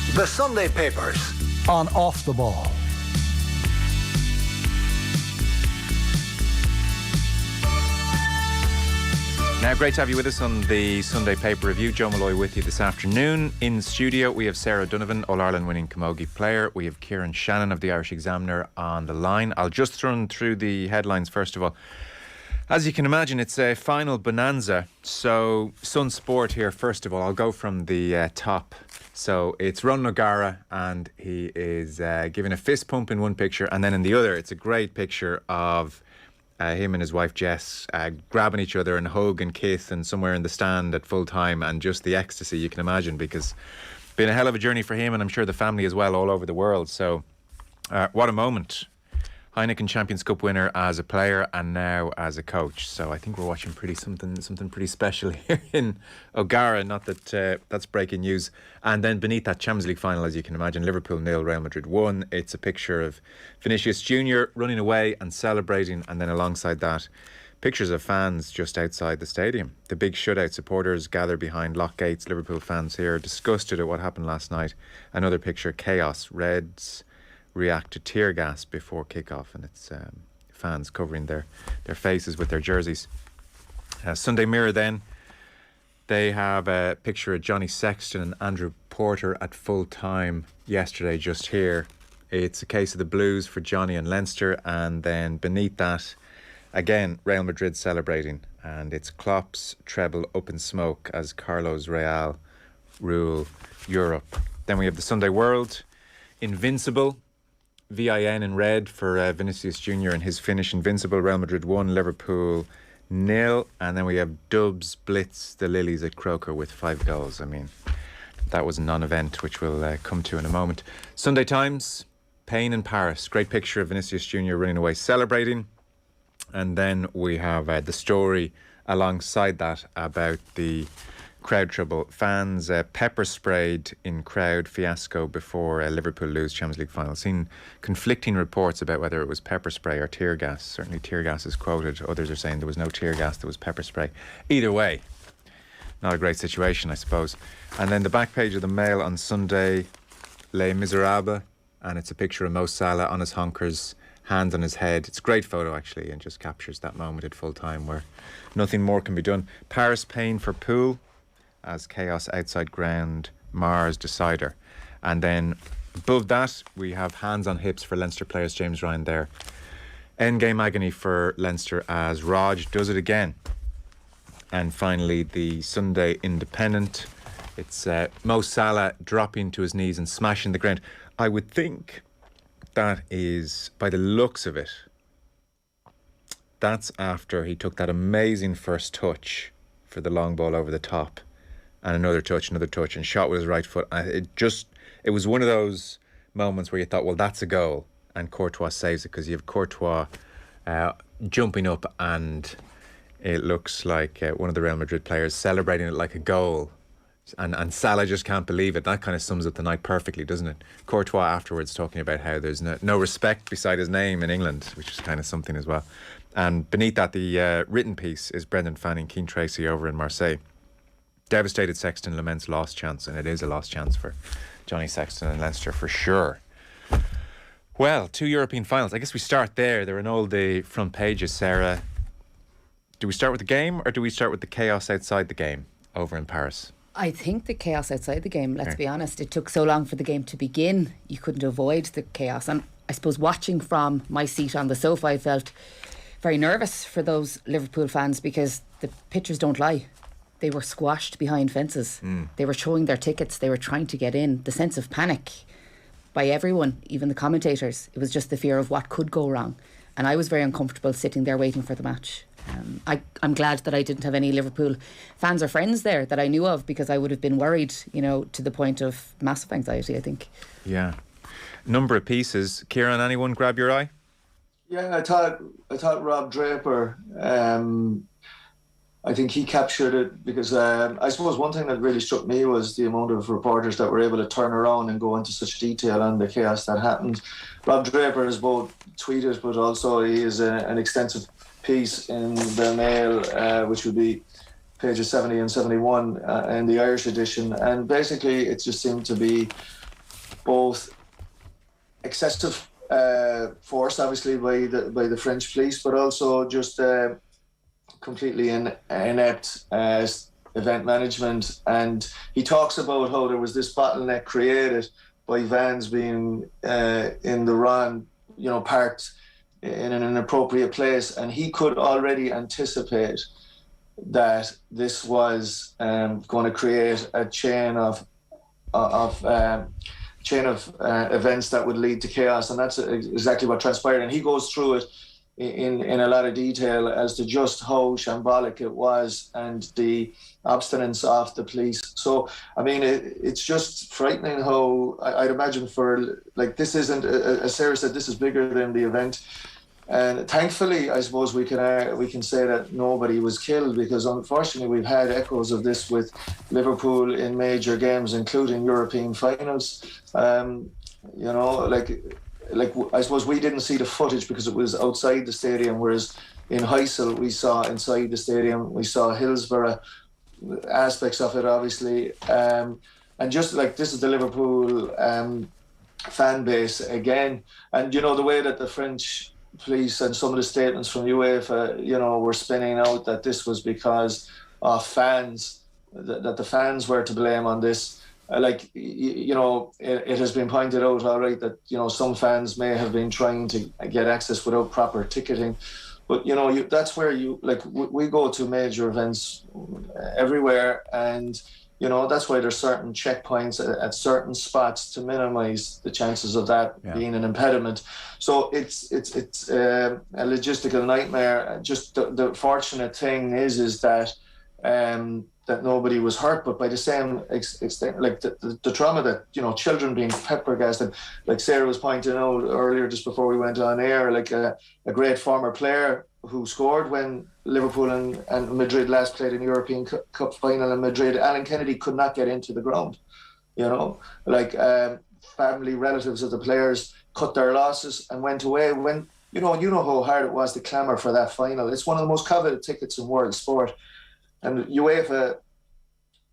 The Sunday Papers on Off the Ball. Now, great to have you with us on the Sunday Paper Review. Joe Molloy with you this afternoon. In studio, we have Sarah Donovan, All-Ireland-winning Camogie player. We have Kieran Shannon of the Irish Examiner on the line. I'll just run through the headlines first of all. As you can imagine, it's a final bonanza. So, Sun Sport here, first of all. I'll go from the top. So, it's Ronan O'Gara, and he is giving a fist pump in one picture, and then in the other, it's a great picture of him and his wife Jess grabbing each other and hug and kiss, and somewhere in the stand at full time, and just the ecstasy you can imagine, because it's been a hell of a journey for him, and I'm sure the family as well, all over the world. So what a moment. Heineken Champions Cup winner as a player and now as a coach. So I think we're watching something pretty special here in O'Gara. Not that that's breaking news. And then beneath that Champions League final, as you can imagine, Liverpool 0, Real Madrid 1. It's a picture of Vinicius Jr. running away and celebrating, and then alongside that, pictures of fans just outside the stadium. The big shutout supporters gather behind lock gates. Liverpool fans here disgusted at what happened last night. Another picture, chaos. Reds react to tear gas before kick-off, and it's fans covering their faces with their jerseys. Sunday Mirror then, they have a picture of Johnny Sexton and Andrew Porter at full time yesterday, just here. It's a case of the blues for Johnny and Leinster, and then beneath that, again, Real Madrid celebrating, and it's Klopp's treble up in smoke as Carlos Real rule Europe. Then we have the Sunday World, Invincible, VIN in red for Vinicius Jr. and his finish, Invincible. Real Madrid 1, Liverpool 0. And then we have Dubs blitz the Lilies at Croker with 5 goals. I mean, that was a non-event, which we'll come to in a moment. Sunday Times, Pain in Paris. Great picture of Vinicius Jr. running away celebrating. And then we have the story alongside that about the crowd trouble. Fans pepper sprayed in crowd fiasco before Liverpool lose Champions League final. Seen conflicting reports about whether it was pepper spray or tear gas. Certainly tear gas is quoted. Others are saying there was no tear gas, there was pepper spray. Either way, not a great situation, I suppose. And then the back page of the Mail on Sunday, Les Miserables, and it's a picture of Mo Salah on his honkers, hands on his head. It's a great photo actually, and just captures that moment at full time where nothing more can be done. Paris pain for Poole as chaos outside ground Mars decider. And then above that we have hands on hips for Leinster players, James Ryan there. Endgame agony for Leinster as Raj does it again. And finally the Sunday Independent, it's Mo Salah dropping to his knees and smashing the ground. I would think that is, by the looks of it, that's after he took that amazing first touch for the long ball over the top, and another touch, and shot with his right foot. It was one of those moments where you thought, well, that's a goal, and Courtois saves it, because you have Courtois jumping up, and it looks like one of the Real Madrid players celebrating it like a goal, and Salah just can't believe it. That kind of sums up the night perfectly, doesn't it? Courtois afterwards talking about how there's no respect beside his name in England, which is kind of something as well. And beneath that, the written piece is Brendan Fanning, Keane Tracy over in Marseille. Devastated Sexton laments lost chance, and it is a lost chance for Johnny Sexton and Leinster for sure. Well, 2 European finals. I guess we start there. They're in all the front pages, Sarah. Do we start with the game, or do we start with the chaos outside the game over in Paris? I think the chaos outside the game, let's be honest. It took so long for the game to begin, you couldn't avoid the chaos. And I suppose watching from my seat on the sofa, I felt very nervous for those Liverpool fans, because the pictures don't lie. They were squashed behind fences. They were showing their tickets. They were trying to get in. The sense of panic by everyone, even the commentators. It was just the fear of what could go wrong. And I was very uncomfortable sitting there waiting for the match. I'm glad that I didn't have any Liverpool fans or friends there that I knew of, because I would have been worried, to the point of massive anxiety, I think. Yeah. Number of pieces. Kieran, anyone grab your eye? Yeah, I thought Rob Draper, I think he captured it, because I suppose one thing that really struck me was the amount of reporters that were able to turn around and go into such detail on the chaos that happened. Rob Draper has both tweeted, but also he is an extensive piece in the Mail, which would be pages 70 and 71 in the Irish edition. And basically it just seemed to be both excessive force, obviously, by the French police, but also just completely inept event management. And he talks about how there was this bottleneck created by vans being in the wrong, parked in an inappropriate place, and he could already anticipate that this was going to create a chain of events that would lead to chaos, and that's exactly what transpired. And he goes through it in a lot of detail as to just how shambolic it was and the obstinance of the police. So, I mean, it's just frightening how I'd imagine this isn't, as Sarah said, this is bigger than the event. And thankfully, I suppose we can say that nobody was killed, because unfortunately we've had echoes of this with Liverpool in major games, including European finals. I suppose we didn't see the footage because it was outside the stadium, whereas in Heysel we saw inside the stadium. We saw Hillsborough aspects of it, obviously. And just like this is the Liverpool fan base again. And, the way that the French police and some of the statements from UEFA, were spinning out that this was because of fans, that the fans were to blame on this. It has been pointed out, all right, that, some fans may have been trying to get access without proper ticketing. But, that's where we go to major events everywhere, and, that's why there's certain checkpoints at certain spots to minimise the chances of that being an impediment. So it's a logistical nightmare. Just the fortunate thing is that that nobody was hurt, but by the same extent, like the trauma that, children being pepper gassed, and like Sarah was pointing out earlier just before we went on air, like a great former player who scored when Liverpool and Madrid last played in the European Cup final in Madrid. Alan Kennedy could not get into the ground, family, relatives of the players cut their losses and went away when, you know how hard it was to clamour for that final. It's one of the most coveted tickets in world sport. And UEFA,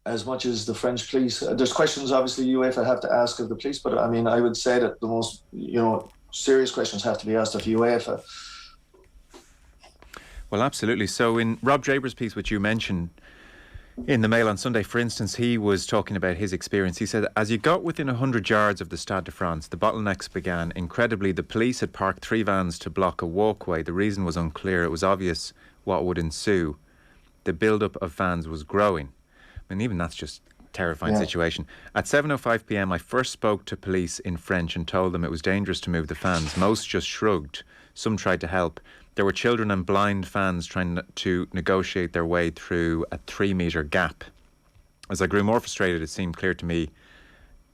as much as the French police, there's questions obviously UEFA have to ask of the police, but I mean, I would say that the most, serious questions have to be asked of UEFA. Well, absolutely. So in Rob Draper's piece, which you mentioned in the Mail on Sunday, for instance, he was talking about his experience. He said, as you got within 100 yards of the Stade de France, the bottlenecks began. Incredibly, the police had parked 3 vans to block a walkway. The reason was unclear. It was obvious what would ensue. The build-up of fans was growing. I mean, even that's just a terrifying situation. At 7:05 p.m, I first spoke to police in French and told them it was dangerous to move the fans. Most just shrugged. Some tried to help. There were children and blind fans trying to negotiate their way through a 3-metre gap. As I grew more frustrated, it seemed clear to me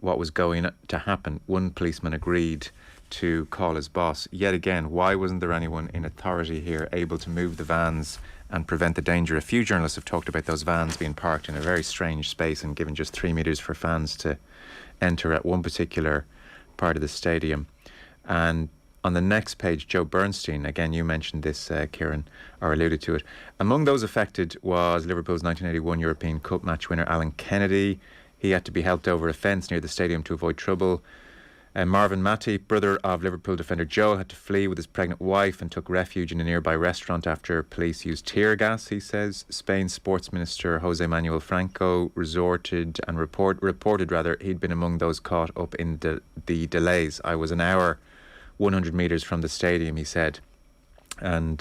what was going to happen. One policeman agreed to call his boss. Yet again, why wasn't there anyone in authority here able to move the vans and prevent the danger? A few journalists have talked about those vans being parked in a very strange space and given just 3 metres for fans to enter at one particular part of the stadium. And on the next page, Joe Bernstein, again you mentioned this, Kieran, or alluded to it. Among those affected was Liverpool's 1981 European Cup match winner Alan Kennedy. He had to be helped over a fence near the stadium to avoid trouble. Marvin Matty, brother of Liverpool defender Joe, had to flee with his pregnant wife and took refuge in a nearby restaurant after police used tear gas, he says. Spain's sports minister Jose Manuel Franco reported he'd been among those caught up in the delays. I was an hour 100 metres from the stadium, he said. And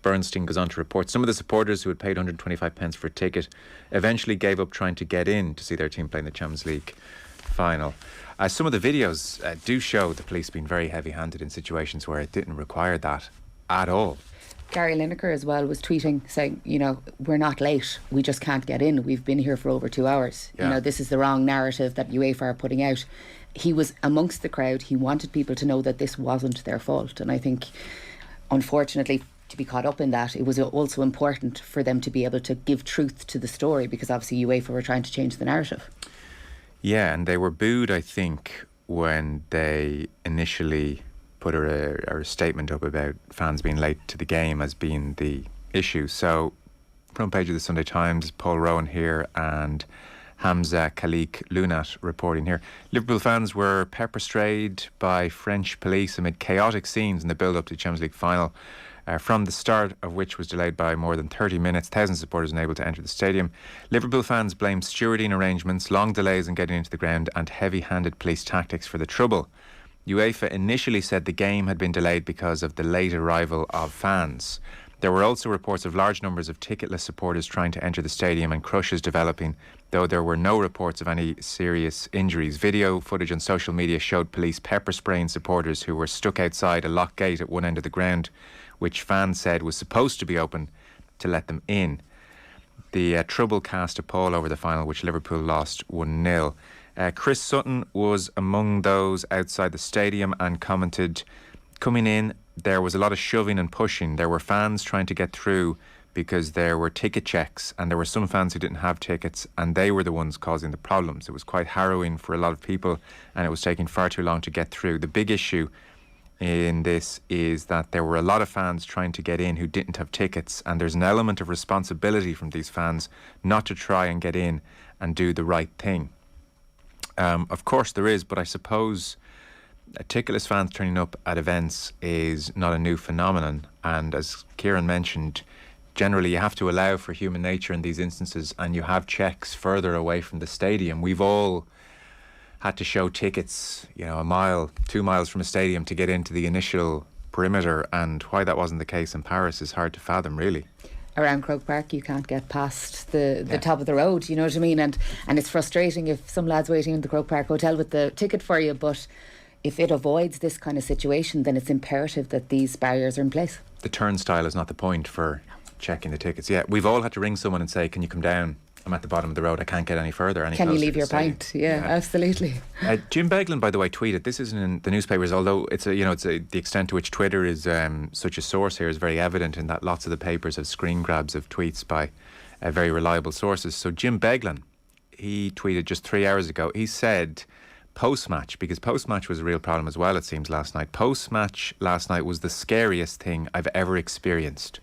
Bernstein goes on to report some of the supporters who had paid 125 pence for a ticket eventually gave up trying to get in to see their team play in the Champions League final. Some of the videos do show the police being very heavy-handed in situations where it didn't require that at all. Gary Lineker as well was tweeting saying, we're not late, we just can't get in, we've been here for over 2 hours. This is the wrong narrative that UEFA are putting out. He was amongst the crowd. He wanted people to know that this wasn't their fault, and I think unfortunately to be caught up in that, it was also important for them to be able to give truth to the story, because obviously UEFA were trying to change the narrative. Yeah, and they were booed, I think, when they initially put a statement up about fans being late to the game as being the issue. So, front page of the Sunday Times, Paul Rowan here, and Hamza Khalik Lunat reporting here. Liverpool fans were pepper sprayed by French police amid chaotic scenes in the build-up to the Champions League final, from the start of which was delayed by more than 30 minutes. Thousands of supporters unable to enter the stadium. Liverpool fans blamed stewarding arrangements, long delays in getting into the ground and heavy-handed police tactics for the trouble. UEFA initially said the game had been delayed because of the late arrival of fans. There were also reports of large numbers of ticketless supporters trying to enter the stadium and crushes developing, though there were no reports of any serious injuries. Video footage on social media showed police pepper spraying supporters who were stuck outside a locked gate at one end of the ground, which fans said was supposed to be open to let them in. The trouble cast a pall over the final, which Liverpool lost 1-0. Chris Sutton was among those outside the stadium and commented, coming in, there was a lot of shoving and pushing. There were fans trying to get through because there were ticket checks, and there were some fans who didn't have tickets, and they were the ones causing the problems. It was quite harrowing for a lot of people, and it was taking far too long to get through. The big issue in this is that there were a lot of fans trying to get in who didn't have tickets, and there's an element of responsibility from these fans not to try and get in and do the right thing. Of course there is, but I suppose ticketless fans turning up at events is not a new phenomenon, and as Kieran mentioned, generally you have to allow for human nature in these instances, and you have checks further away from the stadium. We've all had to show tickets, a mile, 2 miles from a stadium to get into the initial perimeter, and why that wasn't the case in Paris is hard to fathom, really. Around Croke Park you can't get past the top of the road, you know what I mean, and it's frustrating if some lad's waiting in the Croke Park hotel with the ticket for you, but if it avoids this kind of situation, then it's imperative that these barriers are in place. The turnstile is not the point for checking the tickets. Yeah, we've all had to ring someone and say, can you come down? I'm at the bottom of the road. I can't get any further. Can you leave your pint? Yeah, absolutely. Jim Beglin, by the way, tweeted. This isn't in the newspapers, although the extent to which Twitter is such a source here is very evident in that lots of the papers have screen grabs of tweets by very reliable sources. So Jim Beglin, he tweeted just 3 hours ago. He said post-match, because post-match was a real problem as well, it seems, last night. Post-match last night was the scariest thing I've ever experienced.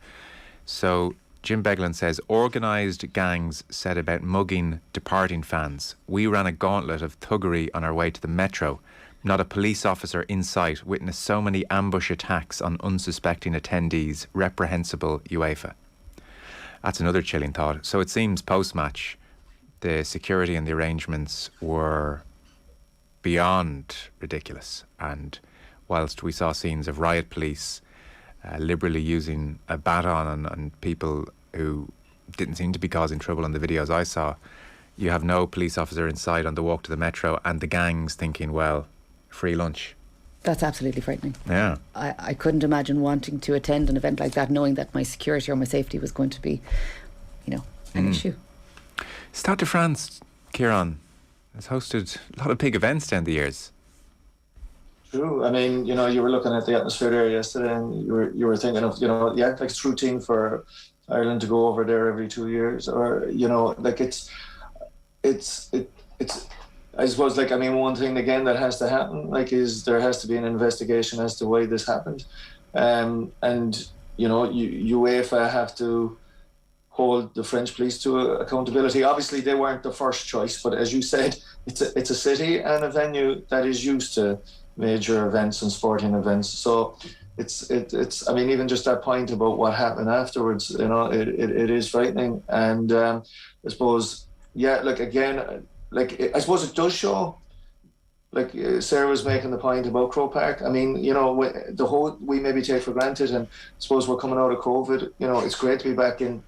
So Jim Beglin says, organised gangs set about mugging departing fans. We ran a gauntlet of thuggery on our way to the metro. Not a police officer in sight. Witnessed so many ambush attacks on unsuspecting attendees. Reprehensible UEFA. That's another chilling thought. So it seems post-match the security and the arrangements were beyond ridiculous, and whilst we saw scenes of riot police liberally using a baton on people who didn't seem to be causing trouble in the videos I saw, you have no police officer inside on the walk to the metro, and the gangs thinking, well, free lunch. That's absolutely frightening. Yeah. I couldn't imagine wanting to attend an event like that knowing that my security or my safety was going to be, an issue. Stade de France, Kieran, has hosted a lot of big events down the years. True. I mean, you were looking at the atmosphere there yesterday, and you were thinking of, like it's routine for Ireland to go over there every 2 years, or like it's. I suppose, one thing again that has to happen, is there has to be an investigation as to why this happened, and UEFA have to hold the French police to accountability. Obviously, they weren't the first choice, but as you said, it's a city and a venue that is used to major events and sporting events. So it's. I mean, even just that point about what happened afterwards, it is frightening. And I suppose, I suppose it does show. Sarah was making the point about Croke Park. I mean, the whole we maybe take for granted, and I suppose we're coming out of COVID. It's great to be back in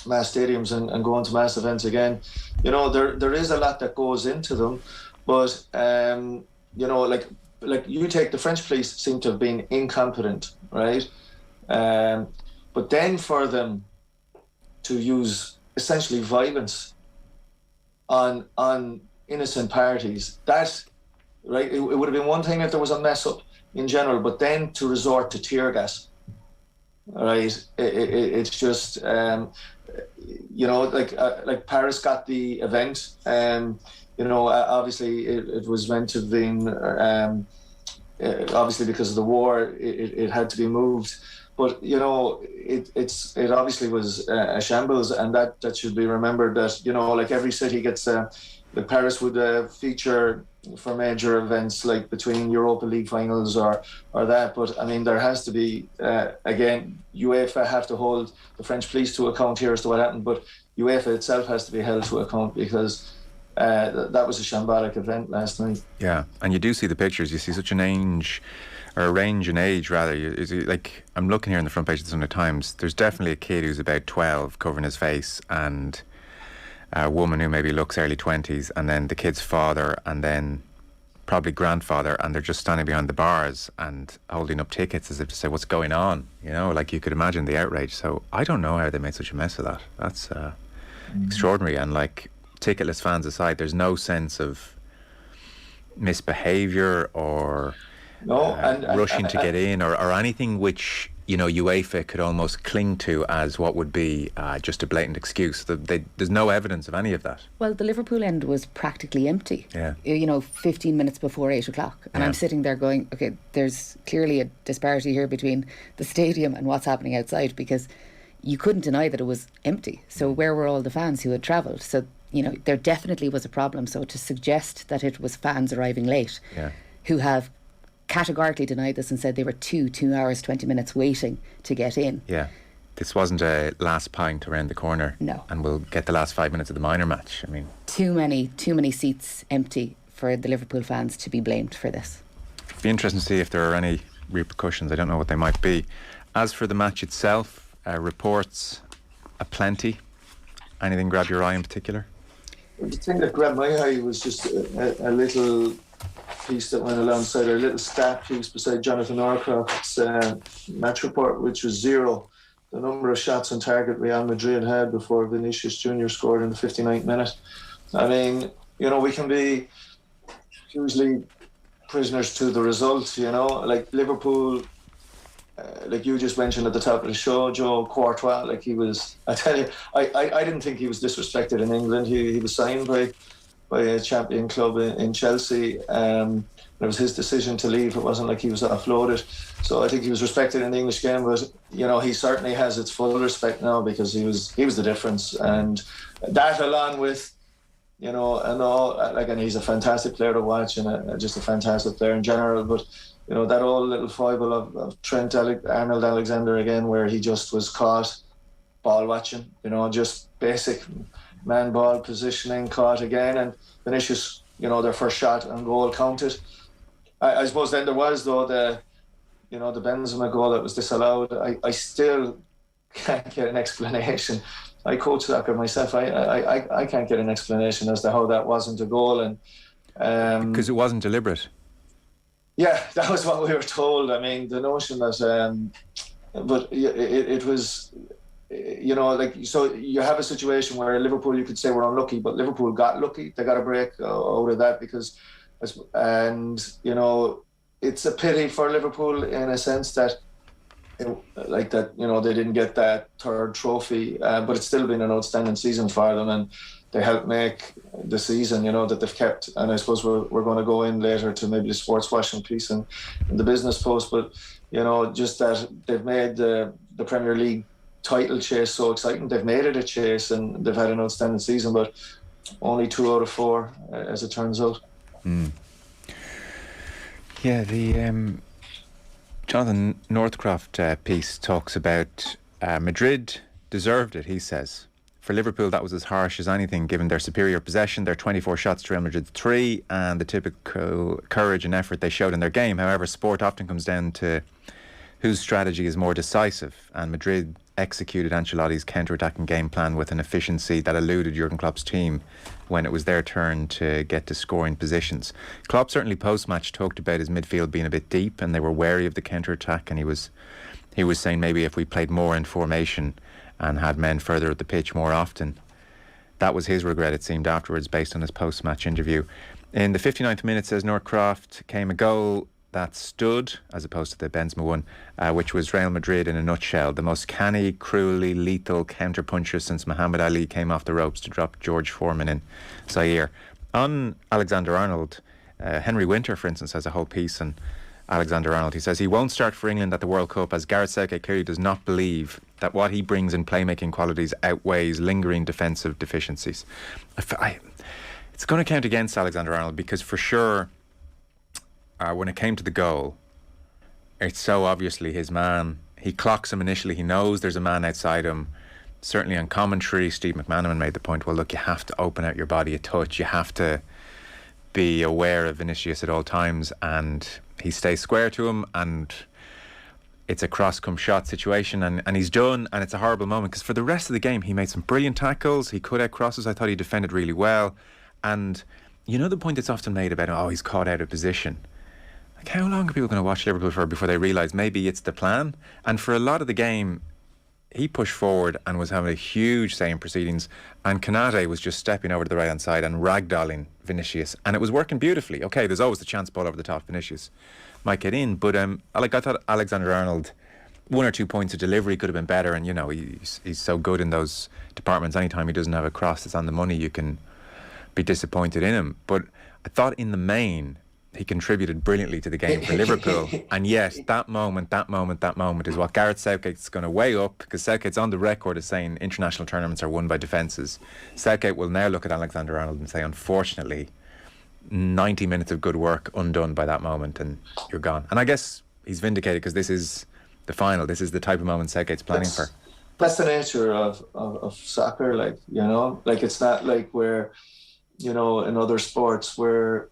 mass stadiums and going to mass events again. There is a lot that goes into them, but you take the French police seem to have been incompetent, right? But then for them to use essentially violence on innocent parties, that, right, it would have been one thing if there was a mess up in general, but then to resort to tear gas, right? It's just like Paris got the event, obviously it was meant to have been obviously because of the war, it had to be moved. But you know, it obviously was a shambles, and that should be remembered. That, you know, like every city gets, like Paris would feature for major events like between Europa League finals or that. But I mean, there has to be again, UEFA have to hold the French police to account here as to what happened, but UEFA itself has to be held to account, because that was a shambolic event last night. Yeah, and you do see the pictures. You see such an range in age, rather. Like, I'm looking here on the front page of the Sunday Times. There's definitely a kid who's about 12 covering his face, and a woman who maybe looks early 20s, and then the kid's father, and then probably grandfather, and they're just standing behind the bars and holding up tickets as if to say, what's going on? You know, like, you could imagine the outrage. So I don't know how they made such a mess of that. That's extraordinary. And like, ticketless fans aside, there's no sense of misbehaviour or rushing to get in or anything which, you know, UEFA could almost cling to as what would be just a blatant excuse. There's no evidence of any of that. Well, the Liverpool end was practically empty. Yeah. You know, 15 minutes before 8 o'clock. And I'm sitting there going, okay, there's clearly a disparity here between the stadium and what's happening outside, because you couldn't deny that it was empty. So where were all the fans who had travelled? So, you know, there definitely was a problem. So to suggest that it was fans arriving late who have categorically denied this and said they were 2 hours 20 minutes waiting to get in. Yeah, this wasn't a last pint around the corner. No. And we'll get the last 5 minutes of the minor match. I mean, too many seats empty for the Liverpool fans to be blamed for this. It'd be interesting to see if there are any repercussions. I don't know what they might be. As for the match itself, reports aplenty. Anything grab your eye in particular? The thing that grabbed my eye was just a little piece that went alongside, or a little stat piece beside Jonathan Orcroft's match report, which was 0. The number of shots on target Real Madrid had before Vinicius Jr. scored in the 59th minute. I mean, you know, we can be hugely prisoners to the result, you know, like Liverpool, like you just mentioned at the top of the show, Joe Courtois, like he was, I tell you, I didn't think he was disrespected in England. He was signed by a champion club in Chelsea. It was his decision to leave. It wasn't like he was offloaded. So I think he was respected in the English game, but you know, he certainly has its full respect now, because he was the difference. And that, along with, you know, and all, like, and he's a fantastic player to watch, and just a fantastic player in general. But you know, that old little foible of Trent Arnold Alexander again, where he just was caught ball watching, you know, just basic man ball positioning, caught again, and Vinicius, you know, their first shot and goal counted. I suppose then there was, though, the Benzema goal that was disallowed. I still can't get an explanation. I coach soccer myself. I can't get an explanation as to how that wasn't a goal, and because it wasn't deliberate. Yeah, that was what we were told. I mean, the notion that, but it was, you know, like, so you have a situation where Liverpool, you could say, were unlucky, but Liverpool got lucky. They got a break out of that, because, and you know, it's a pity for Liverpool in a sense that, like, that, you know, they didn't get that third trophy, but it's still been an outstanding season for them, and they helped make the season, you know, that they've kept. And I suppose we're going to go in later to maybe the sports washing piece in the business post, but you know, just that they've made the Premier League title chase so exciting. They've made it a chase, and they've had an outstanding season, but only 2 out of 4 as it turns out. Yeah, the Jonathan Northcroft piece talks about Madrid deserved it, he says. For Liverpool, that was as harsh as anything, given their superior possession, their 24 shots to Real Madrid's 3, and the typical courage and effort they showed in their game. However, sport often comes down to whose strategy is more decisive, and Madrid executed Ancelotti's counter-attacking game plan with an efficiency that eluded Jurgen Klopp's team when it was their turn to get to scoring positions. Klopp certainly post-match talked about his midfield being a bit deep, and they were wary of the counter-attack, and he was saying maybe if we played more in formation and had men further up the pitch more often. That was his regret, it seemed, afterwards, based on his post-match interview. In the 59th minute, says Northcroft, came a goal that stood, as opposed to the Benzema one, which was Real Madrid in a nutshell. The most canny, cruelly lethal counter-puncher since Muhammad Ali came off the ropes to drop George Foreman in Zaire. On Alexander-Arnold, Henry Winter, for instance, has a whole piece, and Alexander-Arnold. He says he won't start for England at the World Cup as Gareth Southgate clearly does not believe that what he brings in playmaking qualities outweighs lingering defensive deficiencies. It's going to count against Alexander-Arnold because for sure, when it came to the goal, it's so obviously his man. He clocks him initially. He knows there's a man outside him. Certainly on commentary, Steve McManaman made the point, well, look, you have to open out your body a touch. You have to be aware of Vinicius at all times. And he stays square to him, and it's a cross-come shot situation. And he's done, and it's a horrible moment because for the rest of the game, he made some brilliant tackles. He cut out crosses. I thought he defended really well. And you know the point that's often made about, oh, he's caught out of position. Like, how long are people going to watch Liverpool for before they realise maybe it's the plan? And for a lot of the game, he pushed forward and was having a huge say in proceedings, and Konate was just stepping over to the right hand side and ragdolling Vinicius, and it was working beautifully. Okay, there's always the chance ball over the top. Vinicius might get in, but I thought Alexander-Arnold, 1 or 2 points of delivery could have been better, and you know he's so good in those departments. Anytime he doesn't have a cross that's on the money, you can be disappointed in him. But I thought in the main, he contributed brilliantly to the game for Liverpool. And yet, that moment is what Gareth Southgate's going to weigh up, because Southgate's on the record as saying international tournaments are won by defences. Southgate will now look at Alexander-Arnold and say, unfortunately, 90 minutes of good work undone by that moment, and you're gone. And I guess he's vindicated because this is the final. This is the type of moment Southgate's planning for. That's the nature of soccer, like, you know? Like, it's not like where, you know, in other sports where,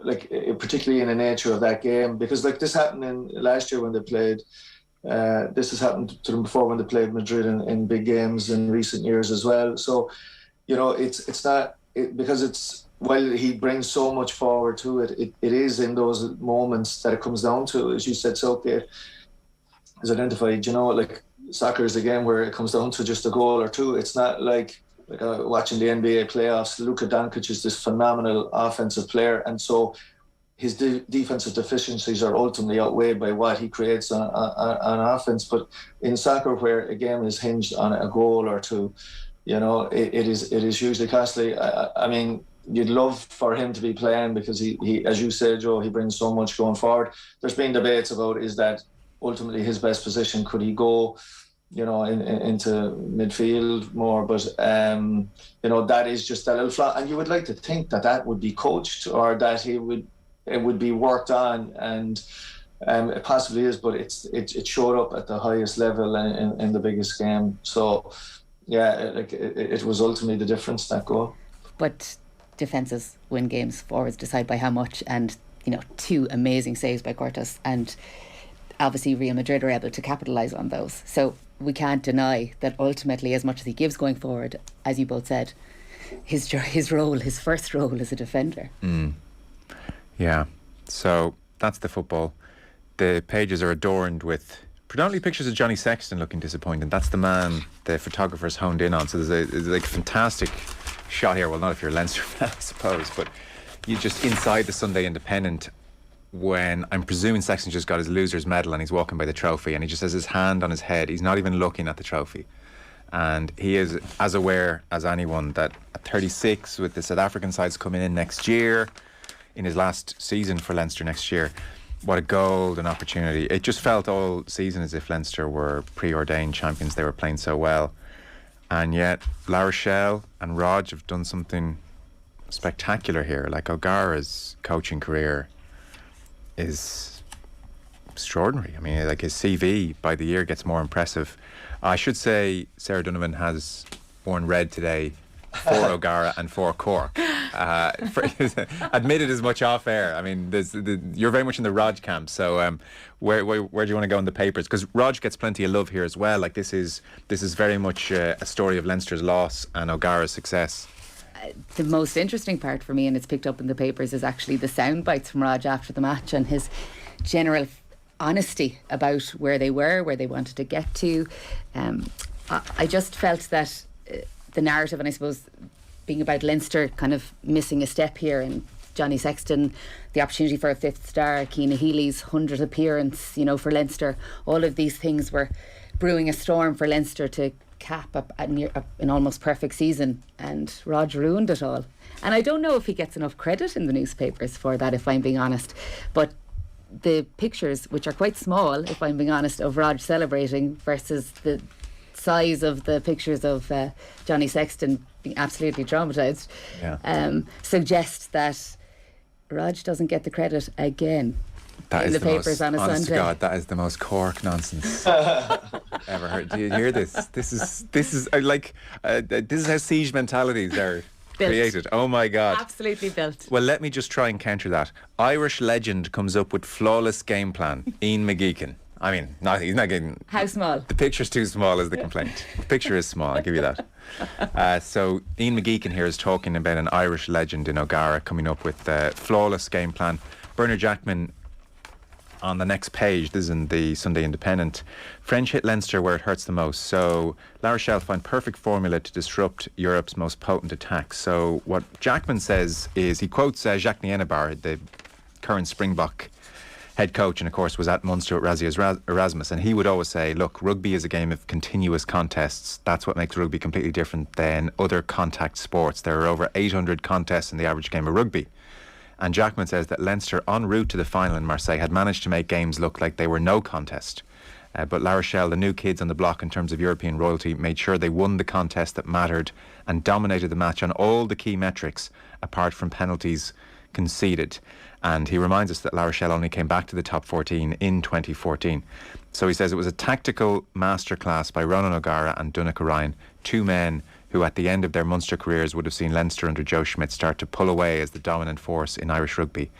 like, particularly in the nature of that game, because like this happened in last year when they played, this has happened to them before when they played Madrid in big games in recent years as well. So, you know, it's not because it's, while he brings so much forward to it, it is in those moments that it comes down to, as you said, Southgate has identified, you know, like soccer is a game where it comes down to just a goal or two. It's not like watching the NBA playoffs. Luka Doncic is this phenomenal offensive player, and so his defensive deficiencies are ultimately outweighed by what he creates on offense. But in soccer, where a game is hinged on a goal or two, you know, it is hugely costly. I mean, you'd love for him to be playing because he, as you said, Joe, he brings so much going forward. There's been debates about, is that ultimately his best position? Could he go, you know, into midfield more? But you know, that is just a little flaw, and you would like to think that would be coached, or that it would be worked on, and it possibly is, but it showed up at the highest level in the biggest game. So yeah, it was ultimately the difference, that goal. But defences win games, forwards decide by how much, and you know, 2 amazing saves by Cortes, and obviously Real Madrid are able to capitalise on those. So we can't deny that ultimately, as much as he gives going forward, as you both said, his role, his first role, as a defender. Yeah, so that's the football. The pages are adorned with predominantly pictures of Johnny Sexton looking disappointed. That's the man the photographers honed in on. So there's a fantastic shot here. Well, not if you're a Leinster fan, I suppose, but you just inside the Sunday Independent, when I'm presuming Sexton just got his loser's medal and he's walking by the trophy, and he just has his hand on his head. He's not even looking at the trophy. And he is as aware as anyone that at 36, with the South African sides coming in next year, in his last season for Leinster next year, what a golden opportunity. It just felt all season as if Leinster were preordained champions. They were playing so well. And yet La Rochelle and Rog have done something spectacular here. Like, O'Gara's coaching career is extraordinary. I mean, like, his CV by the year gets more impressive. I should say Sarah Donovan has worn red today for O'Gara and for Cork. Admitted as much off air. I mean, you're very much in the Rog camp. So where do you want to go in the papers? Because Rog gets plenty of love here as well. Like, this is very much a story of Leinster's loss and O'Gara's success. The most interesting part for me, and it's picked up in the papers, is actually the sound bites from Rog after the match and his general honesty about where they were, where they wanted to get to. I just felt that the narrative, and I suppose being about Leinster kind of missing a step here, and Johnny Sexton, the opportunity for a 5th star, Keena Healy's 100th appearance, you know, for Leinster, all of these things were brewing a storm for Leinster to cap up at an almost perfect season, and Rog ruined it all. And I don't know if he gets enough credit in the newspapers for that, if I'm being honest, but the pictures, which are quite small, if I'm being honest, of Rog celebrating versus the size of the pictures of Johnny Sexton being absolutely traumatised, suggest that Rog doesn't get the credit again. That in is the papers on a honest Sunday. to God, that is the most Cork nonsense ever heard. Do you hear this? This is this is how siege mentalities are created. Oh my God. Absolutely built. Well, let me just try and counter that. Irish legend comes up with flawless game plan. Ian McGeechan. I mean, he's not getting... How small? The picture's too small is the complaint. The picture is small, I'll give you that. So Ian McGeechan here is talking about an Irish legend in O'Gara coming up with a flawless game plan. Bernard Jackman on the next page, this is in the Sunday Independent. French hit Leinster where it hurts the most. So La Rochelle find perfect formula to disrupt Europe's most potent attacks. So what Jackman says is, he quotes Jacques Nienaber, the current Springbok head coach, and of course was at Munster with Razzie Erasmus, and he would always say, look, rugby is a game of continuous contests. That's what makes rugby completely different than other contact sports. There are over 800 contests in the average game of rugby. And Jackman says that Leinster, en route to the final in Marseille, had managed to make games look like they were no contest. But La Rochelle, the new kids on the block in terms of European royalty, made sure they won the contest that mattered and dominated the match on all the key metrics, apart from penalties conceded. And he reminds us that La Rochelle only came back to the top 14 in 2014. So he says it was a tactical masterclass by Ronan O'Gara and Donnacha Ryan, two men who at the end of their Munster careers would have seen Leinster under Joe Schmidt start to pull away as the dominant force in Irish rugby.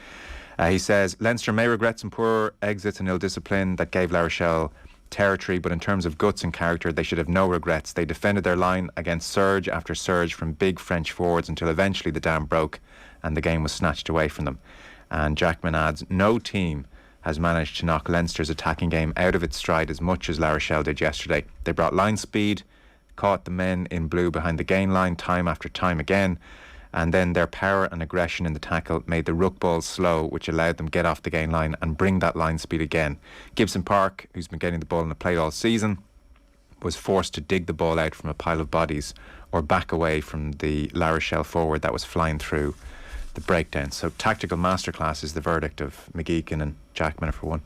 He says Leinster may regret some poor exits and ill discipline that gave La Rochelle territory, but in terms of guts and character, they should have no regrets. They defended their line against surge after surge from big French forwards until eventually the dam broke and the game was snatched away from them. And Jackman adds, no team has managed to knock Leinster's attacking game out of its stride as much as La Rochelle did yesterday. They brought line speed, caught the men in blue behind the gain line time after time again, and then their power and aggression in the tackle made the ruck ball slow, which allowed them get off the gain line and bring that line speed again. Gibson Park, who's been getting the ball in the play all season, was forced to dig the ball out from a pile of bodies or back away from the La Rochelle forward that was flying through the breakdown. So tactical masterclass is the verdict of McGeechan and Jackman for one.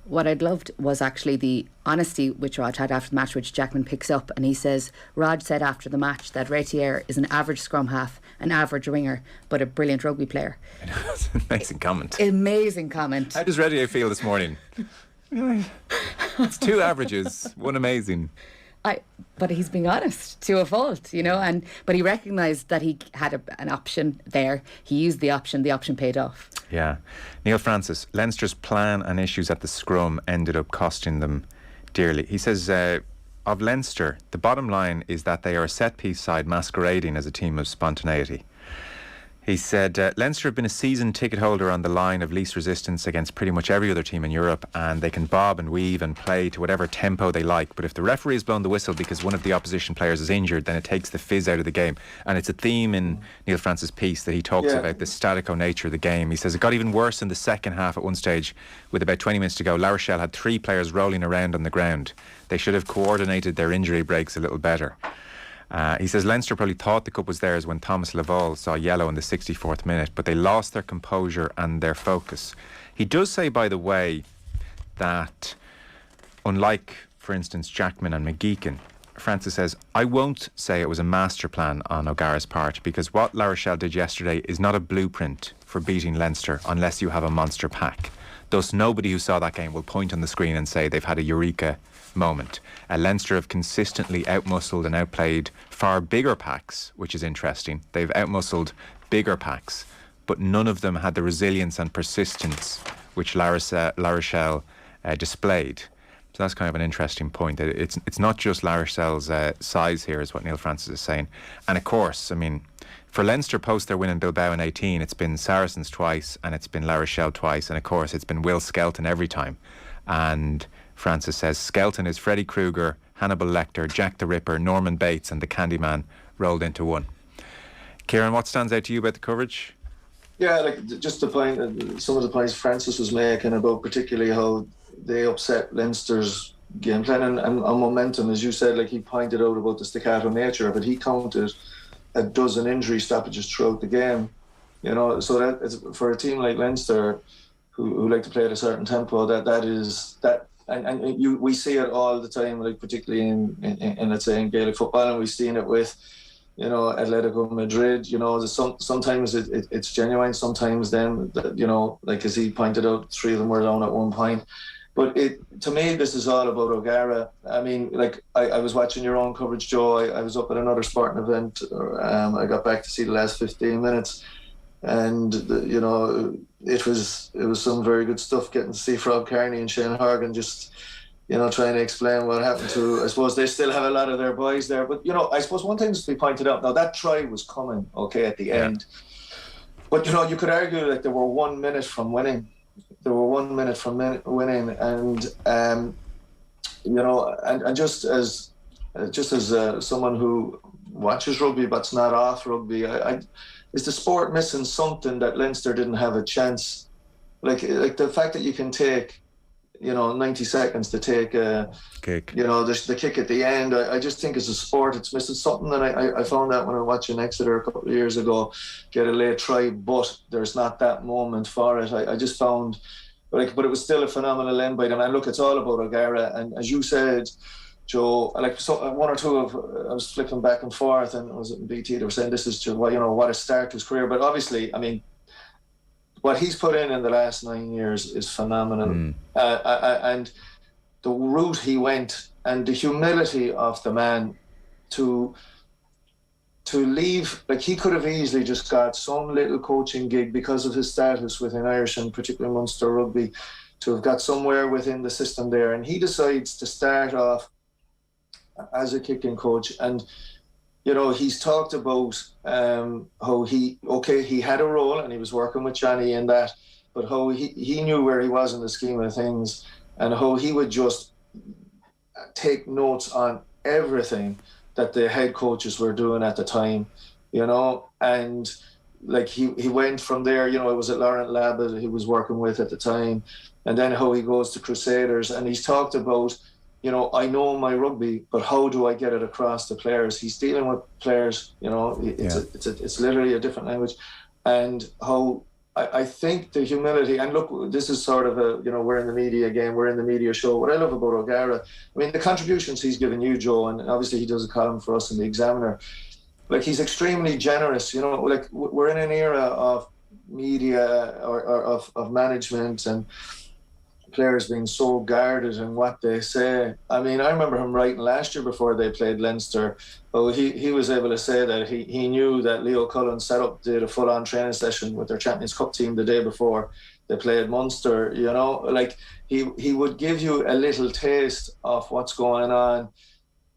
What I'd loved was actually the honesty which Rod had after the match, which Jackman picks up, and he says Rod said after the match that Retier is an average scrum half, an average winger, but a brilliant rugby player. That's an amazing comment. Amazing comment. How does Retier feel this morning? It's two averages, one amazing. But he's being honest to a fault, you know, but he recognised that he had an option there. He used the option paid off. Yeah. Neil Francis, Leinster's plan and issues at the scrum ended up costing them dearly. He says, of Leinster, the bottom line is that they are a set-piece side masquerading as a team of spontaneity. He said, Leinster have been a season ticket holder on the line of least resistance against pretty much every other team in Europe, and they can bob and weave and play to whatever tempo they like. But if the referee has blown the whistle because one of the opposition players is injured, then it takes the fizz out of the game. And it's a theme in Neil Francis' piece that he talks about the statico nature of the game. He says it got even worse in the second half at one stage. With about 20 minutes to go, La Rochelle had 3 players rolling around on the ground. They should have coordinated their injury breaks a little better. He says Leinster probably thought the cup was theirs when Thomas Laval saw yellow in the 64th minute, but they lost their composure and their focus. He does say, by the way, that unlike, for instance, Jackman and McGeechan, Francis says, I won't say it was a master plan on O'Gara's part, because what La Rochelle did yesterday is not a blueprint for beating Leinster unless you have a monster pack. Thus, nobody who saw that game will point on the screen and say they've had a eureka moment. Leinster have consistently outmuscled and outplayed far bigger packs, which is interesting. They've outmuscled bigger packs, but none of them had the resilience and persistence which La Rochelle displayed. So that's kind of an interesting point. It's not just La Rochelle's size here, is what Neil Francis is saying. And of course, I mean, for Leinster post their win in Bilbao in 18, it's been Saracens twice and it's been La Rochelle twice, and of course it's been Will Skelton every time. And Francis says Skelton is Freddy Krueger, Hannibal Lecter, Jack the Ripper, Norman Bates and the Candyman rolled into one. Kieran, what stands out to you about the coverage? Yeah, like just the point, some of the points Francis was making about particularly how they upset Leinster's game plan and momentum, as you said, like he pointed out about the staccato nature, but he counted a dozen injury stoppages throughout the game. You know, so that it's, for a team like Leinster, who like to play at a certain tempo. We see it all the time, like particularly in let's say in Gaelic football, and we've seen it with, you know, Atletico Madrid. You know, sometimes it's genuine. Sometimes then, you know, like as he pointed out, 3 of them were down at one point. But to me, this is all about O'Gara. I mean, like I was watching your own coverage, Joe. I was up at another sporting event. I got back to see the last 15 minutes, and you know, it was some very good stuff. Getting to see Rob Kearney and Shane Horgan just, you know, trying to explain what happened to. I suppose they still have a lot of their boys there, but you know, I suppose one thing to be pointed out. Now that try was coming, okay, at the end, but you know, you could argue like they were 1 minute from winning. They were 1 minute from winning, and you know, and just as someone who watches rugby but's not off rugby, is the sport missing something that Leinster didn't have a chance? Like the fact that you can take, you know, 90 seconds to take a kick, you know, the kick at the end. I just think as a sport it's missing something, and I found that when I was watching Exeter a couple of years ago get a late try, but there's not that moment for it. I just found, like, but it was still a phenomenal end by them. And look, it's all about O'Gara, and as you said, Joe, like one or two of I was flipping back and forth, and I was in BT, they were saying this is just, you know, what a start to his career. But obviously, I mean, what he's put in the last 9 years is phenomenal. And the route he went and the humility of the man to leave, like he could have easily just got some little coaching gig because of his status within Irish and particularly Munster rugby, to have got somewhere within the system there. And he decides to start off as a kicking coach. And you know, he's talked about how he had a role and he was working with Johnny in that, but how he knew where he was in the scheme of things, and how he would just take notes on everything that the head coaches were doing at the time, you know. And like he went from there, you know, it was at Laurent Labbat he was working with at the time, and then how he goes to Crusaders, and he's talked about, you know, I know my rugby, but how do I get it across to players? He's dealing with players, you know, it's literally a different language. And how I think the humility, and look, this is sort of a, you know, we're in the media game, we're in the media show. What I love about O'Gara, I mean, the contributions he's given you, Joe, and obviously he does a column for us in the Examiner, like he's extremely generous, you know, like we're in an era of media or of management and players being so guarded in what they say. I mean, I remember him writing last year before they played Leinster. Oh, he was able to say that he knew that Leo Cullen did a full-on training session with their Champions Cup team the day before they played Munster. You know, like he would give you a little taste of what's going on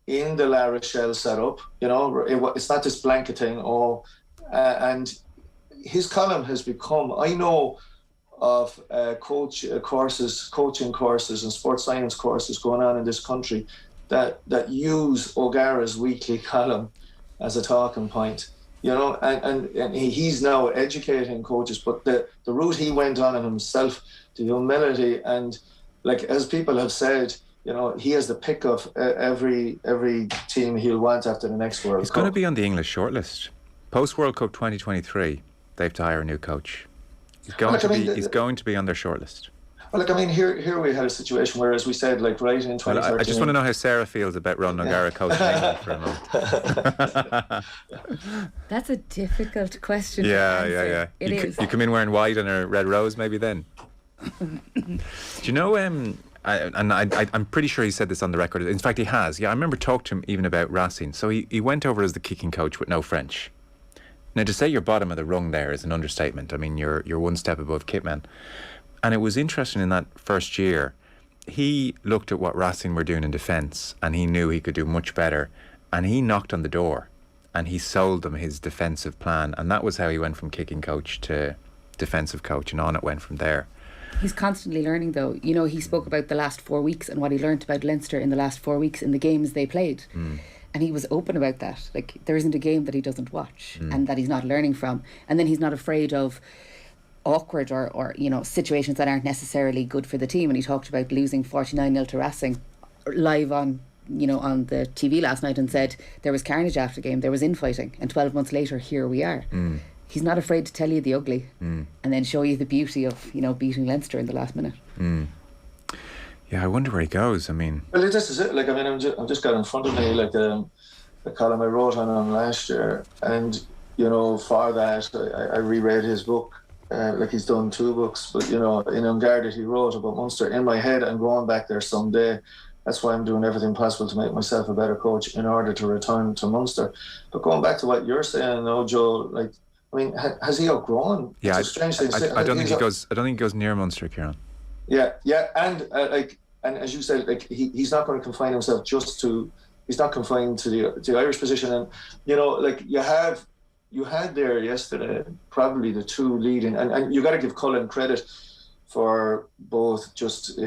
in the La Rochelle setup. You know, it's not this blanket thing. And his column has become, I know of coaching courses and sports science courses going on in this country that use O'Gara's weekly column as a talking point, you know, and he's now educating coaches, but the route he went on in himself, the humility, and like as people have said, you know, he has the pick of every team he'll want after the next World Cup. He's going to be on the English shortlist post World Cup 2023. They have to hire a new coach. He's going to be on their shortlist. Well, like, I mean, here we had a situation where, as we said, like right in 2013... Well, I just want to know how Sarah feels about Ronan O'Gara coaching England for a moment. That's a difficult question. Yeah. It is. You come in wearing white and a red rose, maybe then. Do you know... I'm pretty sure he said this on the record. In fact, he has. Yeah, I remember talking to him even about Racine. So he went over as the kicking coach with no French. Now, to say you're bottom of the rung there is an understatement. I mean, you're one step above Kitman. And it was interesting in that first year, he looked at what Racine were doing in defence and he knew he could do much better. And he knocked on the door and he sold them his defensive plan. And that was how he went from kicking coach to defensive coach, and on it went from there. He's constantly learning, though. You know, he spoke about the last 4 weeks and what he learnt about Leinster in the last 4 weeks in the games they played. And he was open about that. Like, there isn't a game that he doesn't watch and that he's not learning from. And then he's not afraid of awkward or you know, situations that aren't necessarily good for the team. And he talked about losing 49-0 to Racing live on the TV last night and said there was carnage after the game, there was infighting, and 12 months later, here we are. he's not afraid to tell you the ugly and then show you the beauty of, beating Leinster in the last minute. Yeah, I wonder where he goes. I mean, well, this is it. Like, I mean, I'm just got in front of me like the column I wrote on him last year, and for that I reread his book. Like, he's done 2 books, but in Unguarded he wrote about Munster. In my head, I'm going back there someday. That's why I'm doing everything possible to make myself a better coach in order to return to Munster. But going back to what you're saying, though, Joe, like, I mean, has he outgrown? Yeah, it's a strange thing. I don't think he goes. I don't think he goes near Munster, Kieran. Yeah, and and as you said, like, he's not going to confine himself just to. He's not confined to the Irish position, and like you had there yesterday probably the 2 leading, and you got to give Cullen credit for both just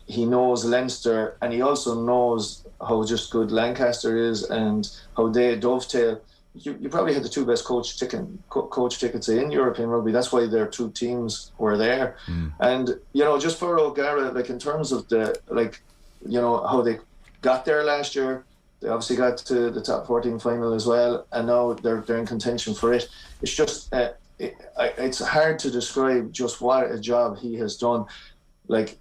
he knows Leinster, and he also knows how just good Lancaster is and how they dovetail. You probably had the 2 best coach tickets in European rugby. That's why their 2 teams were there. And just for O'Gara, like, in terms of how they got there last year, they obviously got to the top 14 final as well, and now they're in contention for it. It's just it's hard to describe just what a job he has done, like,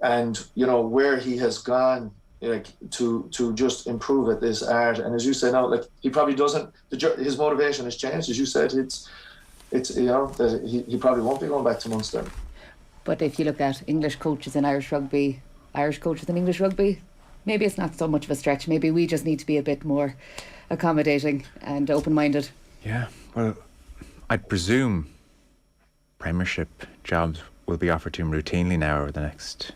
and where he has gone, like, to just improve at this art. And as you say now, like, he probably doesn't. His motivation has changed, as you said. It's that he probably won't be going back to Munster. But if you look at English coaches in Irish rugby, Irish coaches in English rugby, maybe it's not so much of a stretch. Maybe we just need to be a bit more accommodating and open-minded. Yeah, well, I'd presume Premiership jobs will be offered to him routinely now over the next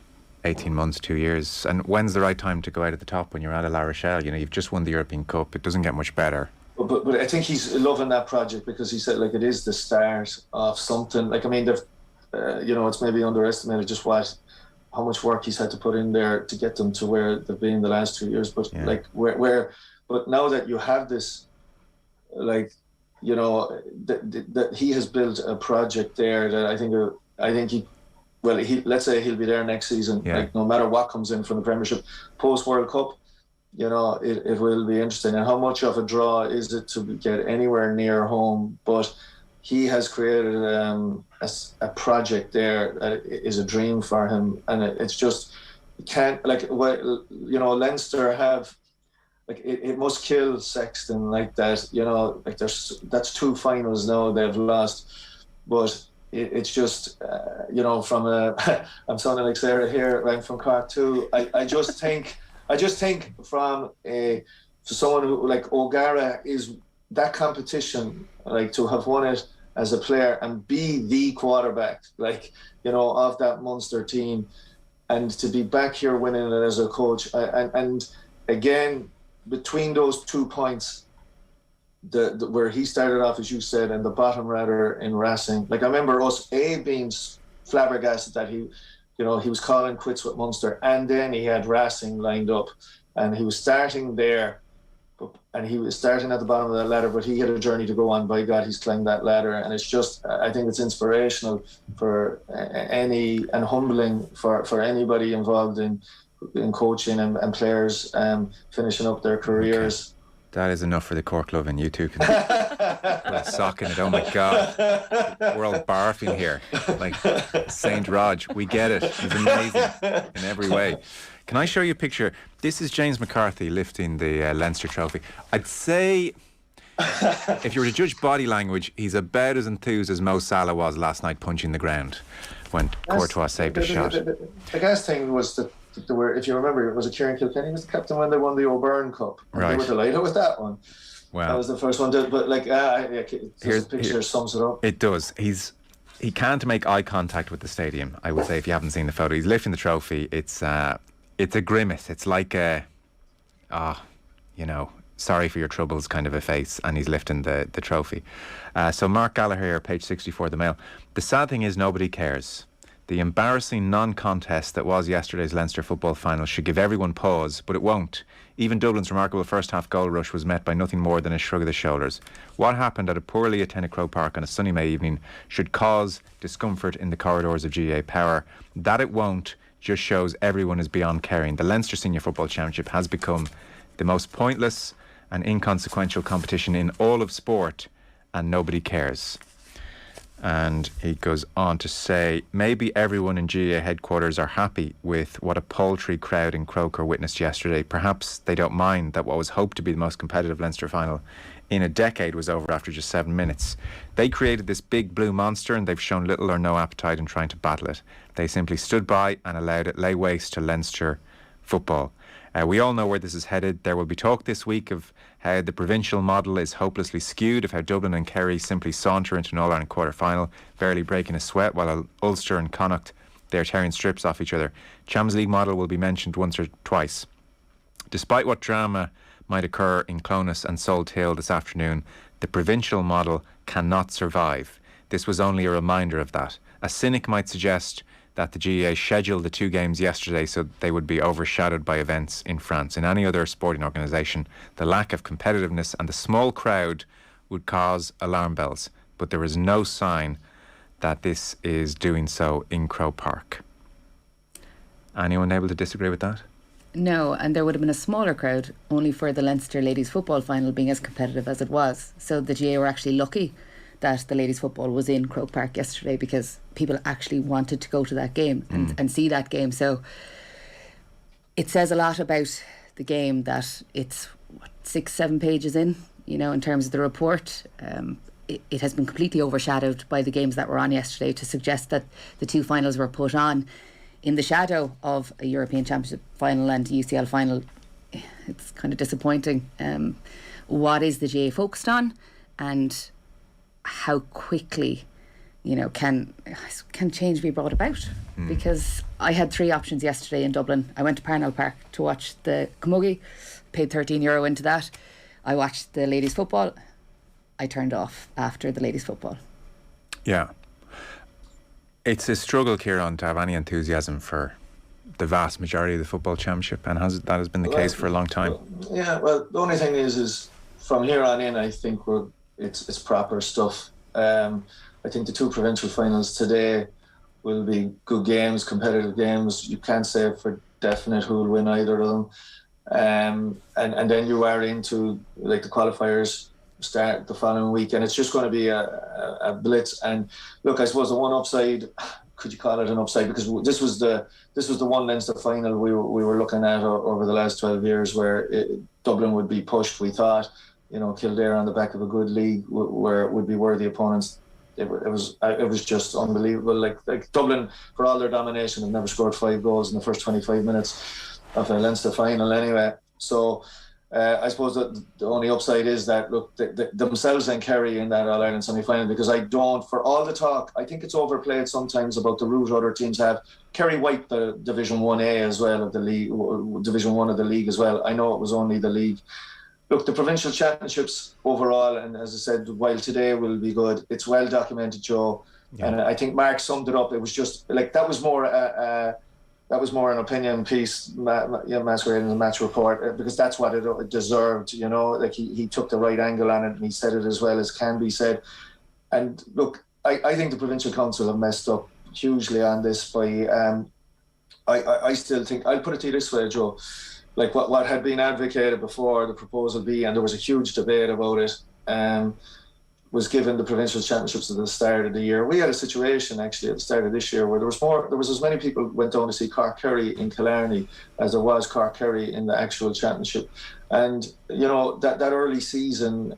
18 months, 2 years. And when's the right time to go out at the top when you're out of La Rochelle? You've just won the European Cup. It doesn't get much better. But I think he's loving that project, because he said, like, it is the start of something. Like, I mean, it's maybe underestimated just how much work he's had to put in there to get them to where they've been the last 2 years. But like, but now that you have this, like, that he has built a project there that I think he let's say he'll be there next season. Yeah. Like, no matter what comes in from the Premiership, post World Cup, it will be interesting. And how much of a draw is it to get anywhere near home? But he has created a project there that is a dream for him, and it's just, you can't, like, Leinster have, like, it must kill Sexton like that. Like, that's 2 finals now they've lost, but it's just from I'm sounding like Sarah here. I'm from Cork too. I just think from someone who, like, O'Gara, is that competition, like, to have won it as a player and be the quarterback, like, of that Munster team, and to be back here winning it as a coach, and again, between those 2 points, the where he started off, as you said, and the bottom rather in Racing. Like, I remember us being flabbergasted that he was calling quits with Munster, and then he had Racing lined up, and he was starting there, and he was starting at the bottom of that ladder, but he had a journey to go on. By God, he's climbed that ladder, and it's just, I think it's inspirational for and humbling for anybody involved in coaching and players finishing up their careers. Okay. That is enough for the Cork love, and you two can put a sock in it. Oh my God, we're all barfing here like Saint Rog. We get it. He's amazing in every way. Can I show you a picture? This is James McCarthy lifting the Leinster trophy. I'd say, if you were to judge body language, he's about as enthused as Mo Salah was last night punching the ground when Courtois saved a shot. The gas thing was that there were, if you remember, it was Kieran Kilkenny was the captain when they won the O'Byrne Cup. Right. They were delighted with that one. Wow. That was the first one. But like, here's the picture sums it up. It does. He can't make eye contact with the stadium, I would say, if you haven't seen the photo. He's lifting the trophy. It's a grimace. It's like sorry for your troubles kind of a face, and he's lifting the trophy. So Mark Gallagher, page 64 of the Mail. The sad thing is nobody cares. The embarrassing non-contest that was yesterday's Leinster football final should give everyone pause, but it won't. Even Dublin's remarkable first-half goal rush was met by nothing more than a shrug of the shoulders. What happened at a poorly attended Croke Park on a sunny May evening should cause discomfort in the corridors of GAA Power. That it won't just shows everyone is beyond caring. The Leinster Senior Football Championship has become the most pointless and inconsequential competition in all of sport, and nobody cares. And he goes on to say, maybe everyone in GAA headquarters are happy with what a paltry crowd in Croker witnessed yesterday. Perhaps they don't mind that what was hoped to be the most competitive Leinster final in a decade was over after just 7 minutes. They created this big blue monster and they've shown little or no appetite in trying to battle it. They simply stood by and allowed it lay waste to Leinster football. We all know where this is headed. There will be talk this week of how the provincial model is hopelessly skewed, of how Dublin and Kerry simply saunter into an All-Ireland quarter-final, barely breaking a sweat, while Ulster and Connacht, they're tearing strips off each other. Champions League model will be mentioned once or twice. Despite what drama might occur in Clonus and Salt Hill this afternoon, the provincial model cannot survive. This was only a reminder of that. A cynic might suggest that the GAA scheduled the 2 games yesterday so they would be overshadowed by events in France. In any other sporting organisation, the lack of competitiveness and the small crowd would cause alarm bells. But there is no sign that this is doing so in Croke Park. Anyone able to disagree with that? No, and there would have been a smaller crowd only for the Leinster ladies football final being as competitive as it was. So the GAA were actually lucky that the ladies football was in Croke Park yesterday, because people actually wanted to go to that game and see that game. So it says a lot about the game that it's 6-7 pages in, in terms of the report. It has been completely overshadowed by the games that were on yesterday. To suggest that the 2 finals were put on in the shadow of a European Championship final and UCL final, it's kind of disappointing. What is the GAA focused on, and how quickly can change be brought about? Because I had 3 options yesterday in Dublin. I went to Parnell Park to watch the Camogie, paid €13 into that. I watched the ladies football. I turned off after the ladies football. Yeah, it's a struggle, Kieran, to have any enthusiasm for the vast majority of the football championship, and that has been the case for a long time. Well, the only thing is from here on in, I think it's proper stuff. I think the 2 provincial finals today will be good games, competitive games. You can't say for definite who will win either of them. And then you are into the qualifiers start the following week, and it's just going to be a blitz. And look, I suppose the one upside, could you call it an upside, because this was the one Leinster final we were looking at over the last 12 years, where Dublin would be pushed, we thought. Kildare on the back of a good league where would be worthy opponents. It was just unbelievable. Like Dublin, for all their domination, have never scored 5 goals in the first 25 minutes of a Leinster final anyway. So I suppose that the only upside is that, look, themselves and Kerry in that All-Ireland semi-final, because for all the talk, I think it's overplayed sometimes about the route other teams have. Kerry wiped the Division 1A as well of the league, Division 1 of the league as well. I know it was only the league. Look, the provincial championships overall, and as I said, while today will be good, it's well documented, Joe. Yeah. And I think Mark summed it up. It was just that was more an opinion piece, masquerading as a match report, because that's what it deserved. He took the right angle on it, and he said it as well as can be said. And look, I think the provincial council have messed up hugely on this by. I still think, I'll put it to you this way, Joe. Like what had been advocated before the proposal B, and there was a huge debate about it, was given the provincial championships at the start of the year. We had a situation actually at the start of this year where there was as many people went down to see Cork Kerry in Killarney as there was Cork Kerry in the actual championship. And that early season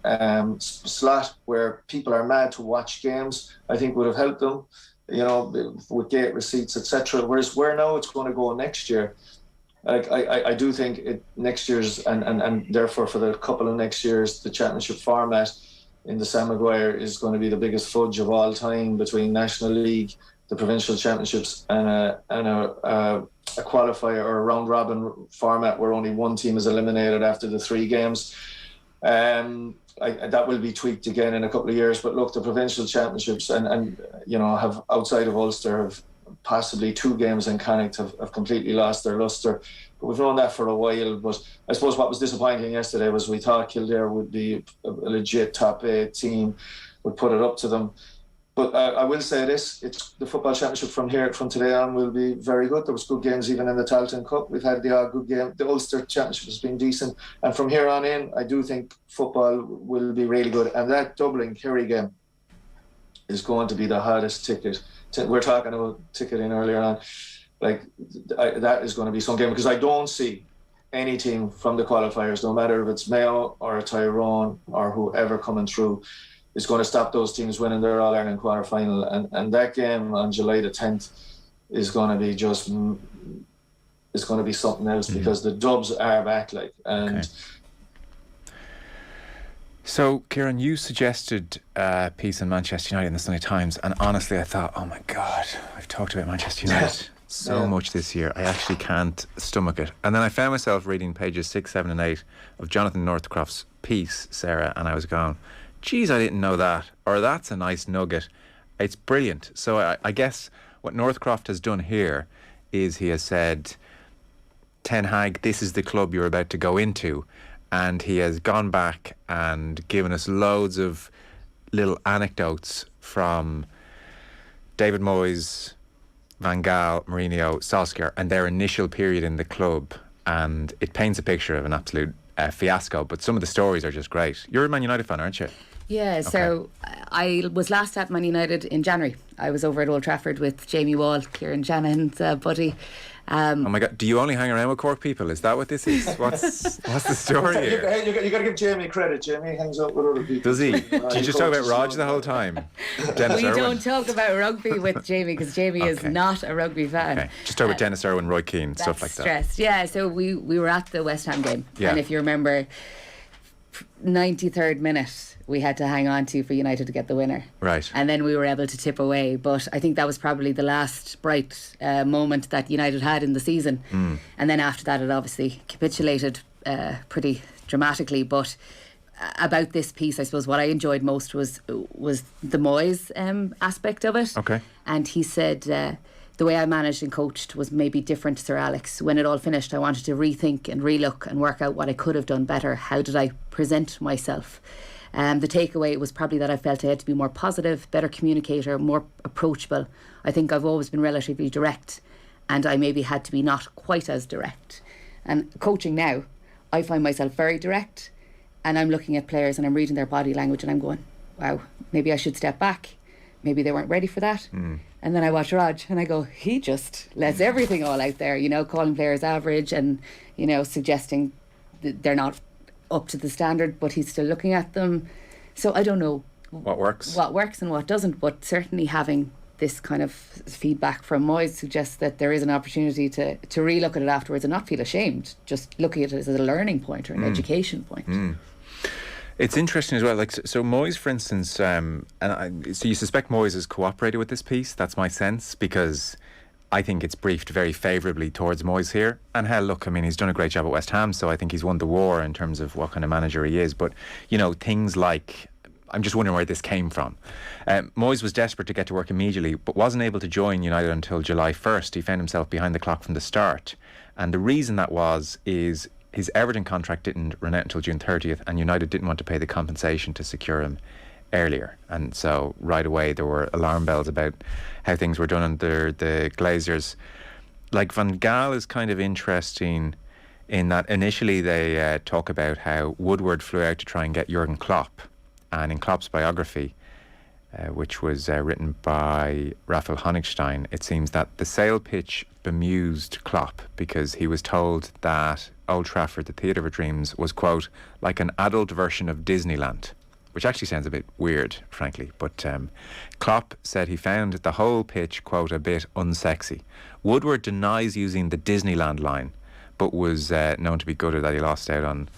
slot where people are mad to watch games, I think would have helped them, with gate receipts, etc. Whereas where now it's going to go next year. I do think next year's and therefore for the couple of next years, the championship format in the Sam Maguire is going to be the biggest fudge of all time between National League, the provincial championships, and a qualifier or a round robin format where only one team is eliminated after the 3 games. That will be tweaked again in a couple of years. But look, the provincial championships and have outside of Ulster have possibly 2 games in Connacht have completely lost their lustre. But we've known that for a while. But I suppose what was disappointing yesterday was we thought Kildare would be a legit top 8 team, would put it up to them. But I will say this: it's the football championship from today on will be very good. There was good games even in the Tailteann Cup. We've had the odd good game. The Ulster championship has been decent, and from here on in, I do think football will be really good. And that Dublin Kerry game is going to be the hottest ticket. We're talking about ticketing earlier on. Like that is going to be some game, because I don't see any team from the qualifiers, no matter if it's Mayo or Tyrone or whoever coming through, is going to stop those teams winning their All-Ireland quarter-final. And that game on July the 10th is going to be it's going to be something else, because the Dubs are back, like, and. Okay. So, Kieran, you suggested a piece in Manchester United in the Sunday Times, and honestly I thought, oh my God, I've talked about Manchester United so much this year, I actually can't stomach it. And then I found myself reading pages 6, 7 and 8 of Jonathan Northcroft's piece, Sarah, and I was going, geez, I didn't know that, or that's a nice nugget. It's brilliant. So I guess what Northcroft has done here is he has said, Ten Hag, this is the club you're about to go into. And he has gone back and given us loads of little anecdotes from David Moyes, Van Gaal, Mourinho, Solskjaer, and their initial period in the club. And it paints a picture of an absolute fiasco, but some of the stories are just great. You're a Man United fan, aren't you? Yeah, so I was last at Man United in January. I was over at Old Trafford with Jamie Wall, Kieran Shannon's buddy. Oh my God, do you only hang around with Cork people? Is that what this is? What's the story here? You got to give Jamie credit. Jamie hangs out with other people. Does he? Do you just talk about Rog the whole time? Dennis We Irwin? don't talk about rugby with Jamie, because Jamie is not a rugby fan. Okay. Just talk about Dennis Irwin, Roy Keane, stuff like that. Stressed. Yeah, so we were at the West Ham game. Yeah. And if you remember, 93rd minute, we had to hang on to for United to get the winner. Right. And then we were able to tip away. But I think that was probably the last bright moment that United had in the season. And then after that, it obviously capitulated pretty dramatically. But about this piece, I suppose what I enjoyed most was the Moyes aspect of it. Okay. And he said, the way I managed and coached was maybe different to Sir Alex. When it all finished, I wanted to rethink and relook and work out what I could have done better. How did I present myself? The takeaway was probably that I felt I had to be more positive, better communicator, more approachable. I think I've always been relatively direct, and I maybe had to be not quite as direct. And coaching now, I find myself very direct, and I'm looking at players and I'm reading their body language and I'm going, wow, maybe I should step back. Maybe they weren't ready for that. And then I watch Rog and I go, he just lets everything all out there, calling players average and, suggesting that they're not up to the standard, but he's still looking at them. So I don't know what works and what doesn't, but certainly having this kind of feedback from Moyes suggests that there is an opportunity to relook at it afterwards and not feel ashamed, just looking at it as a learning point or an education point. It's interesting as well. Like so, Moyes, for instance, so you suspect Moyes has cooperated with this piece. That's my sense, because I think it's briefed very favourably towards Moyes here. And hell, look, I mean, he's done a great job at West Ham, so I think he's won the war in terms of what kind of manager he is. But things like, I'm just wondering where this came from. Moyes was desperate to get to work immediately, but wasn't able to join United until July 1st. He found himself behind the clock from the start, and the reason that is his Everton contract didn't run out until June 30th, and United didn't want to pay the compensation to secure him earlier. And so right away there were alarm bells about how things were done under the Glazers. Like Van Gaal is kind of interesting in that initially they talk about how Woodward flew out to try and get Jurgen Klopp, and in Klopp's biography, which was written by Raphael Honigstein, it seems that the sale pitch bemused Klopp because he was told that Old Trafford, the Theatre of Dreams, was, quote, like an adult version of Disneyland, which actually sounds a bit weird, frankly. But Klopp said he found the whole pitch, quote, a bit unsexy. Woodward denies using the Disneyland line, but was known to be gutted that he lost out on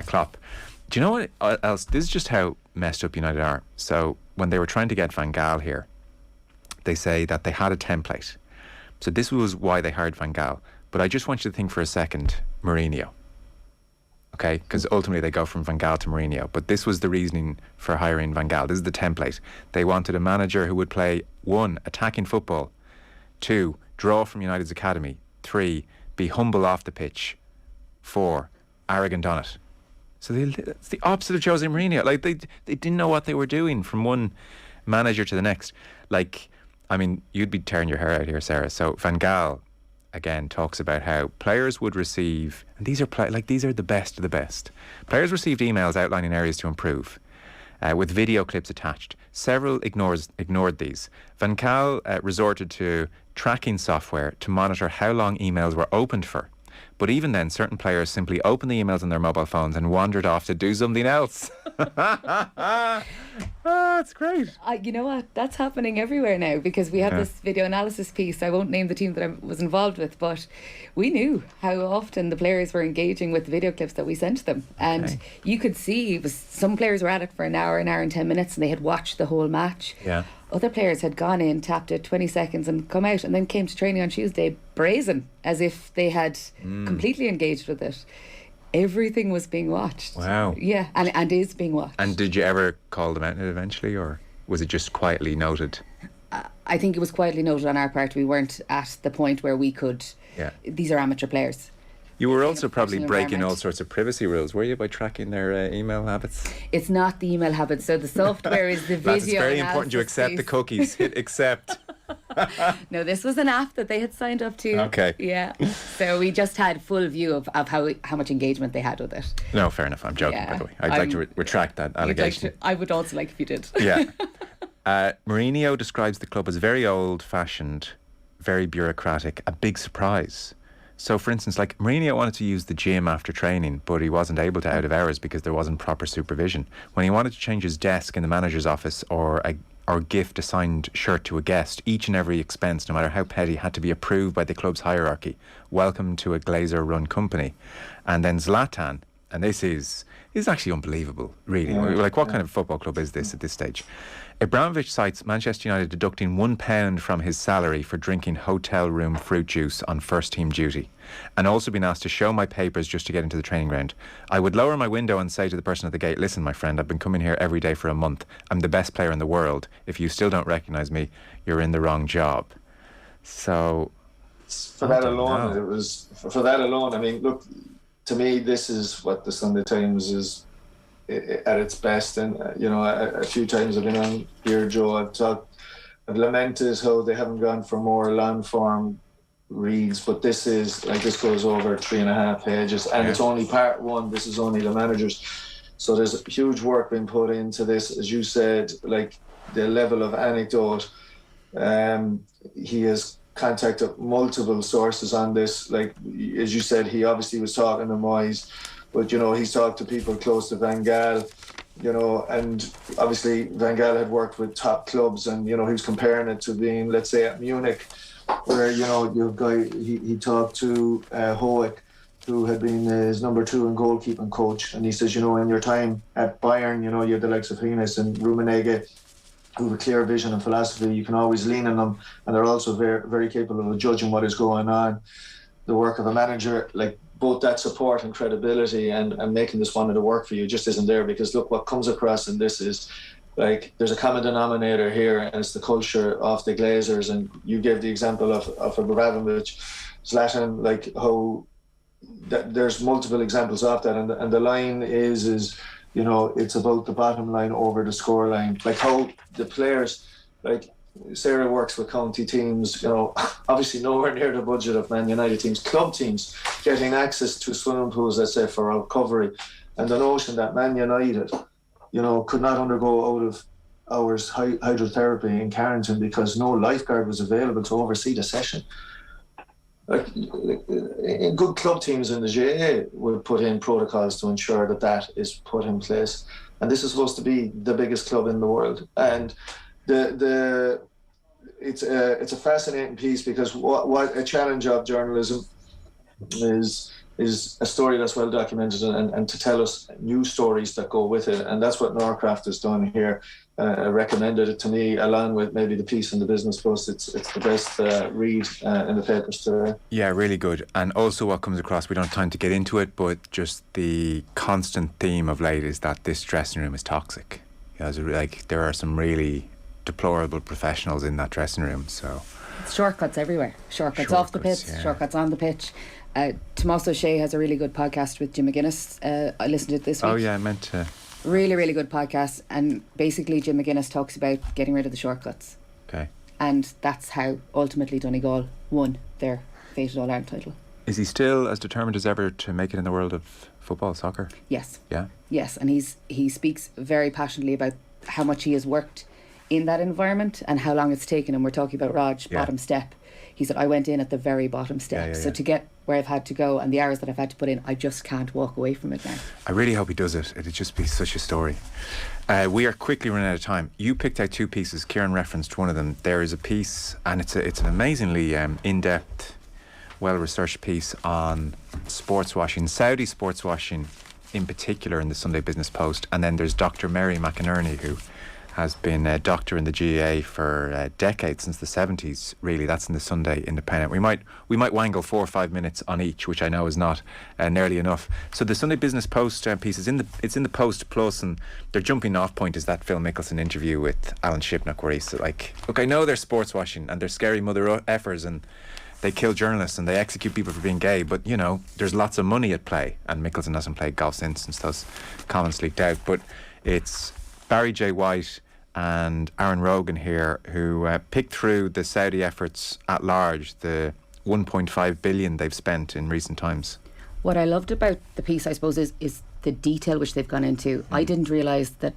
Klopp. Do you know what else? This is just how messed up United are. So when they were trying to get Van Gaal here, they say that they had a template. So this was why they hired Van Gaal. But I just want you to think for a second, Mourinho. Okay? Because ultimately they go from Van Gaal to Mourinho. But this was the reasoning for hiring Van Gaal. This is the template. They wanted a manager who would play 1, attacking football, 2, draw from United's academy, 3, be humble off the pitch, 4, arrogant on it. So it's the opposite of Jose Mourinho. Like they didn't know what they were doing from one manager to the next. Like, I mean, you'd be tearing your hair out here, Sarah. So Van Gaal, again, talks about how players would receive, and these are these are the best of the best. Players received emails outlining areas to improve, with video clips attached. Several ignored these. Van Gaal resorted to tracking software to monitor how long emails were opened for. But even then, certain players simply opened the emails on their mobile phones and wandered off to do something else. That's great. You know what? That's happening everywhere now, because we have this video analysis piece. I won't name the team that I was involved with, but we knew how often the players were engaging with the video clips that we sent them. And you could see some players were at it for an hour and 10 minutes, and they had watched the whole match. Yeah. Other players had gone in, tapped it 20 seconds and come out, and then came to training on Tuesday brazen, as if they had completely engaged with it. Everything was being watched. Wow. Yeah, and is being watched. And did you ever call them out eventually, or was it just quietly noted? I think it was quietly noted on our part. We weren't at the point where we could... Yeah. These are amateur players. You were also probably breaking all environment. sorts of privacy rules, were you, by tracking their email habits? It's not the email habits. So the software is the video. Lads, it's very important you accept the cookies. Hit accept. No, this was an app that they had signed up to. Okay. Yeah. So we just had full view of how much engagement they had with it. No, fair enough. I'm joking, by the way. I'd like to retract that allegation. I would also like if you did. Yeah. Mourinho describes the club as very old-fashioned, very bureaucratic, a big surprise. So, for instance, like Mourinho wanted to use the gym after training, but he wasn't able to out of hours because there wasn't proper supervision. When he wanted to change his desk in the manager's office or gift a signed shirt to a guest, each and every expense, no matter how petty, had to be approved by the club's hierarchy. Welcome to a Glazer-run company. And then Zlatan, and this is actually unbelievable, really. Like, what kind of football club is this at this stage? Abramovich cites Manchester United deducting £1 from his salary for drinking hotel room fruit juice on first team duty, and also being asked to show my papers just to get into the training ground. I would lower my window and say to the person at the gate, listen, my friend, I've been coming here every day for a month. I'm the best player in the world. If you still don't recognise me, you're in the wrong job. So... For that alone, I mean, look, to me, this is what the Sunday Times is at its best. And a few times I've been on here, Joe, I've lamented how they haven't gone for more long form reads, but this goes over 3.5 pages, and it's only part one. This is only the managers, so there's huge work being put into this. As you said, like the level of anecdote, he has contacted multiple sources on this. Like, as you said, he obviously was talking to Moyes, but he's talked to people close to Van Gaal, and obviously Van Gaal had worked with top clubs, and he was comparing it to being, let's say, at Munich, where your guy, he talked to Hoek, who had been his number 2 and goalkeeping coach, and he says, in your time at Bayern, you had the likes of Hines and Rummenigge, who have a clear vision and philosophy. You can always lean on them, and they're also very, very capable of judging what is going on. The work of a manager, like both that support and credibility and making this wanting to work for you, just isn't there, because look, what comes across in this is like there's a common denominator here, and it's the culture of the Glazers. And you gave the example of Abramovich, Zlatan, like how there's multiple examples of that, and the line is it's about the bottom line over the score line. Like how the players, like Sarah works with county teams, obviously nowhere near the budget of Man United teams, club teams getting access to swimming pools, let's say, for recovery, and the notion that Man United, could not undergo out of hours hydrotherapy in Carrington because no lifeguard was available to oversee the session. Like in good club teams in the GAA would put in protocols to ensure that is put in place. And this is supposed to be the biggest club in the world. And it's a fascinating piece, because what a challenge of journalism is a story that's well documented and to tell us new stories that go with it. And that's what Norcraft has done here. Recommended it to me along with maybe the piece in the Business Post. It's the best read in the papers today. Yeah, really good. And also what comes across, we don't have time to get into it, but just the constant theme of late is that this dressing room is toxic. There are some really deplorable professionals in that dressing room. So shortcuts everywhere. Shortcuts off the pitch, shortcuts on the pitch. Tomás O'Shea has a really good podcast with Jim McGuinness. I listened to it this week. Oh yeah, I meant to Really, really good podcast. And basically, Jim McGuinness talks about getting rid of the shortcuts. Okay. And that's how ultimately Donegal won their fated All-Ireland title. Is he still as determined as ever to make it in the world of football, soccer? Yes. Yeah. Yes, and he speaks very passionately about how much he has worked in that environment and how long it's taken. And we're talking about Raj, bottom step. He said, I went in at the very bottom step. So to get where I've had to go and the hours that I've had to put in, I just can't walk away from it now. I really hope he does it. It'd just be such a story. We are quickly running out of time. You picked out two pieces. Kieran referenced one of them. There is a piece, and it's an amazingly in-depth, well-researched piece on sports washing, Saudi sports washing in particular, in the Sunday Business Post. And then there's Dr. Mary McInerney, who has been a doctor in the GAA for decades, since the 70s, really. That's in the Sunday Independent. We might wangle 4 or 5 minutes on each, which I know is not nearly enough. So the Sunday Business Post piece is in the Post Plus, and their jumping off point is that Phil Mickelson interview with Alan Shipnock, where he's like, look, I know they're sports washing and they're scary mother effers and they kill journalists and they execute people for being gay, but you know, there's lots of money at play. And Mickelson hasn't played golf since those comments leaked out. But it's Barry J. White and Aaron Rogan here, who picked through the Saudi efforts at large, the 1.5 billion they've spent in recent times. What I loved about the piece, I suppose, is the detail which they've gone into. I didn't realise that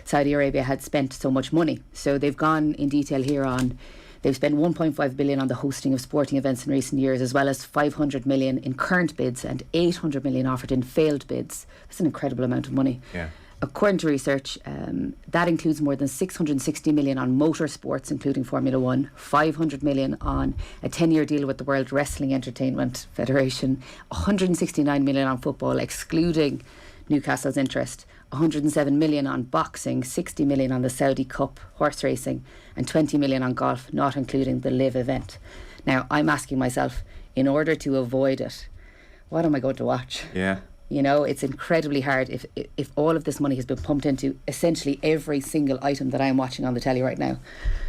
Saudi Arabia had spent so much money. So they've gone in detail here on, they've spent 1.5 billion on the hosting of sporting events in recent years, as well as 500 million in current bids and 800 million offered in failed bids. That's an incredible amount of money. Yeah. According to research, that includes more than 660 million on motorsports, including Formula One, 500 million on a 10-year deal with the World Wrestling Entertainment Federation, 169 million on football, excluding Newcastle's interest, 107 million on boxing, 60 million on the Saudi Cup horse racing, and 20 million on golf, not including the live event. Now, I'm asking myself, in order to avoid it, what am I going to watch? Yeah. You know, it's incredibly hard if all of this money has been pumped into essentially every single item that I'm watching on the telly right now.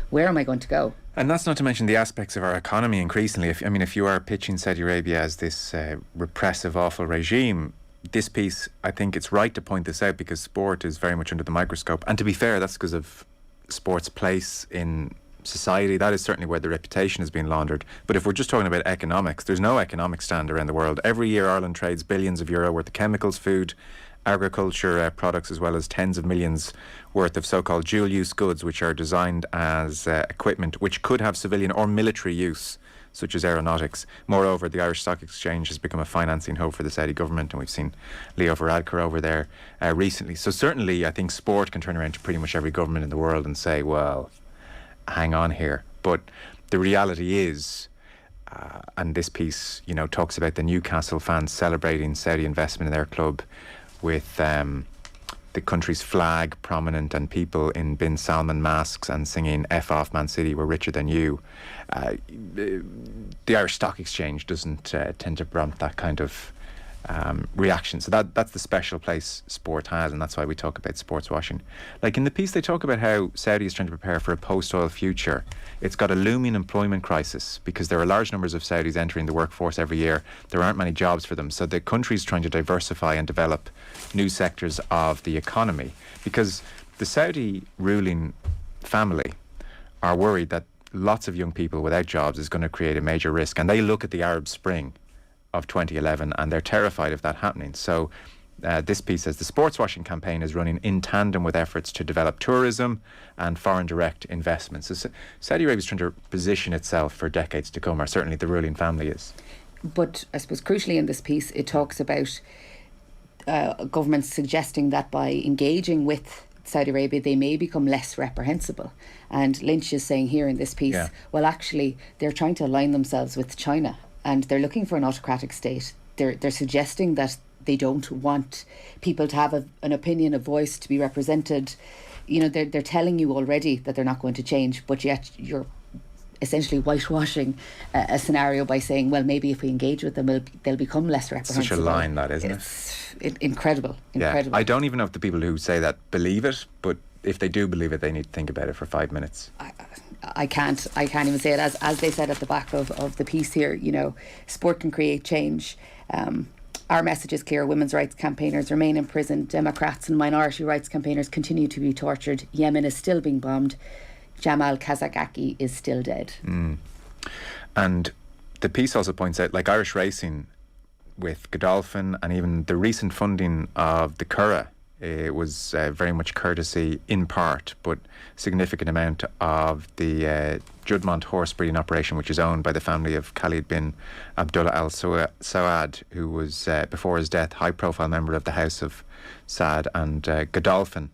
Where am I going to go? And that's not to mention the aspects of our economy increasingly. If you are pitching Saudi Arabia as this repressive, awful regime, this piece, I think it's right to point this out because sport is very much under the microscope. And to be fair, that's because of sport's place in society. That is certainly where the reputation has been laundered. But if we're just talking about economics, there's no economic stand around the world. Every year Ireland trades billions of euro worth of chemicals, food, agriculture products, as well as tens of millions worth of so-called dual-use goods, which are designed as equipment which could have civilian or military use, such as aeronautics. Moreover, the Irish Stock Exchange has become a financing hub for the Saudi government, and we've seen Leo Varadkar over there recently. So certainly I think sport can turn around to pretty much every government in the world and say, well, hang on here. But the reality is, and this piece, talks about the Newcastle fans celebrating Saudi investment in their club with the country's flag prominent and people in Bin Salman masks and singing F off Man City, we're richer than you. The Irish Stock Exchange doesn't tend to prompt that kind of reaction. So that's the special place sport has, and that's why we talk about sports washing. Like in the piece, they talk about how Saudi is trying to prepare for a post-oil future. It's got a looming employment crisis because there are large numbers of Saudis entering the workforce every year. There aren't many jobs for them. So the country's trying to diversify and develop new sectors of the economy because the Saudi ruling family are worried that lots of young people without jobs is going to create a major risk. And they look at the Arab Spring of 2011 and they're terrified of that happening. So this piece says the sports washing campaign is running in tandem with efforts to develop tourism and foreign direct investments. So Saudi Arabia is trying to position itself for decades to come, or certainly the ruling family is. But I suppose crucially in this piece it talks about governments suggesting that by engaging with Saudi Arabia they may become less reprehensible. And Lynch is saying here in this piece, well actually they're trying to align themselves with China and they're looking for an autocratic state. They're suggesting that they don't want people to have an opinion, a voice, to be represented. They're telling you already that they're not going to change, but yet you're essentially whitewashing a scenario by saying, well, maybe if we engage with them, they'll become less reprehensible. Such a line, that, isn't it? Incredible. Yeah. I don't even know if the people who say that believe it, but if they do believe it, they need to think about it for 5 minutes. I can't even say it as they said at the back of the piece here. Sport can create change. Our message is clear. Women's rights campaigners remain in prison. Democrats and minority rights campaigners continue to be tortured. Yemen is still being bombed. Jamal Khashoggi is still dead. And the piece also points out, like Irish racing with Godolphin and even the recent funding of the Curragh, it was very much courtesy in part, but significant amount of the Juddmonte horse breeding operation, which is owned by the family of Khalid bin Abdullah Al Saud, who was, before his death, high-profile member of the House of Saud, and Godolphin,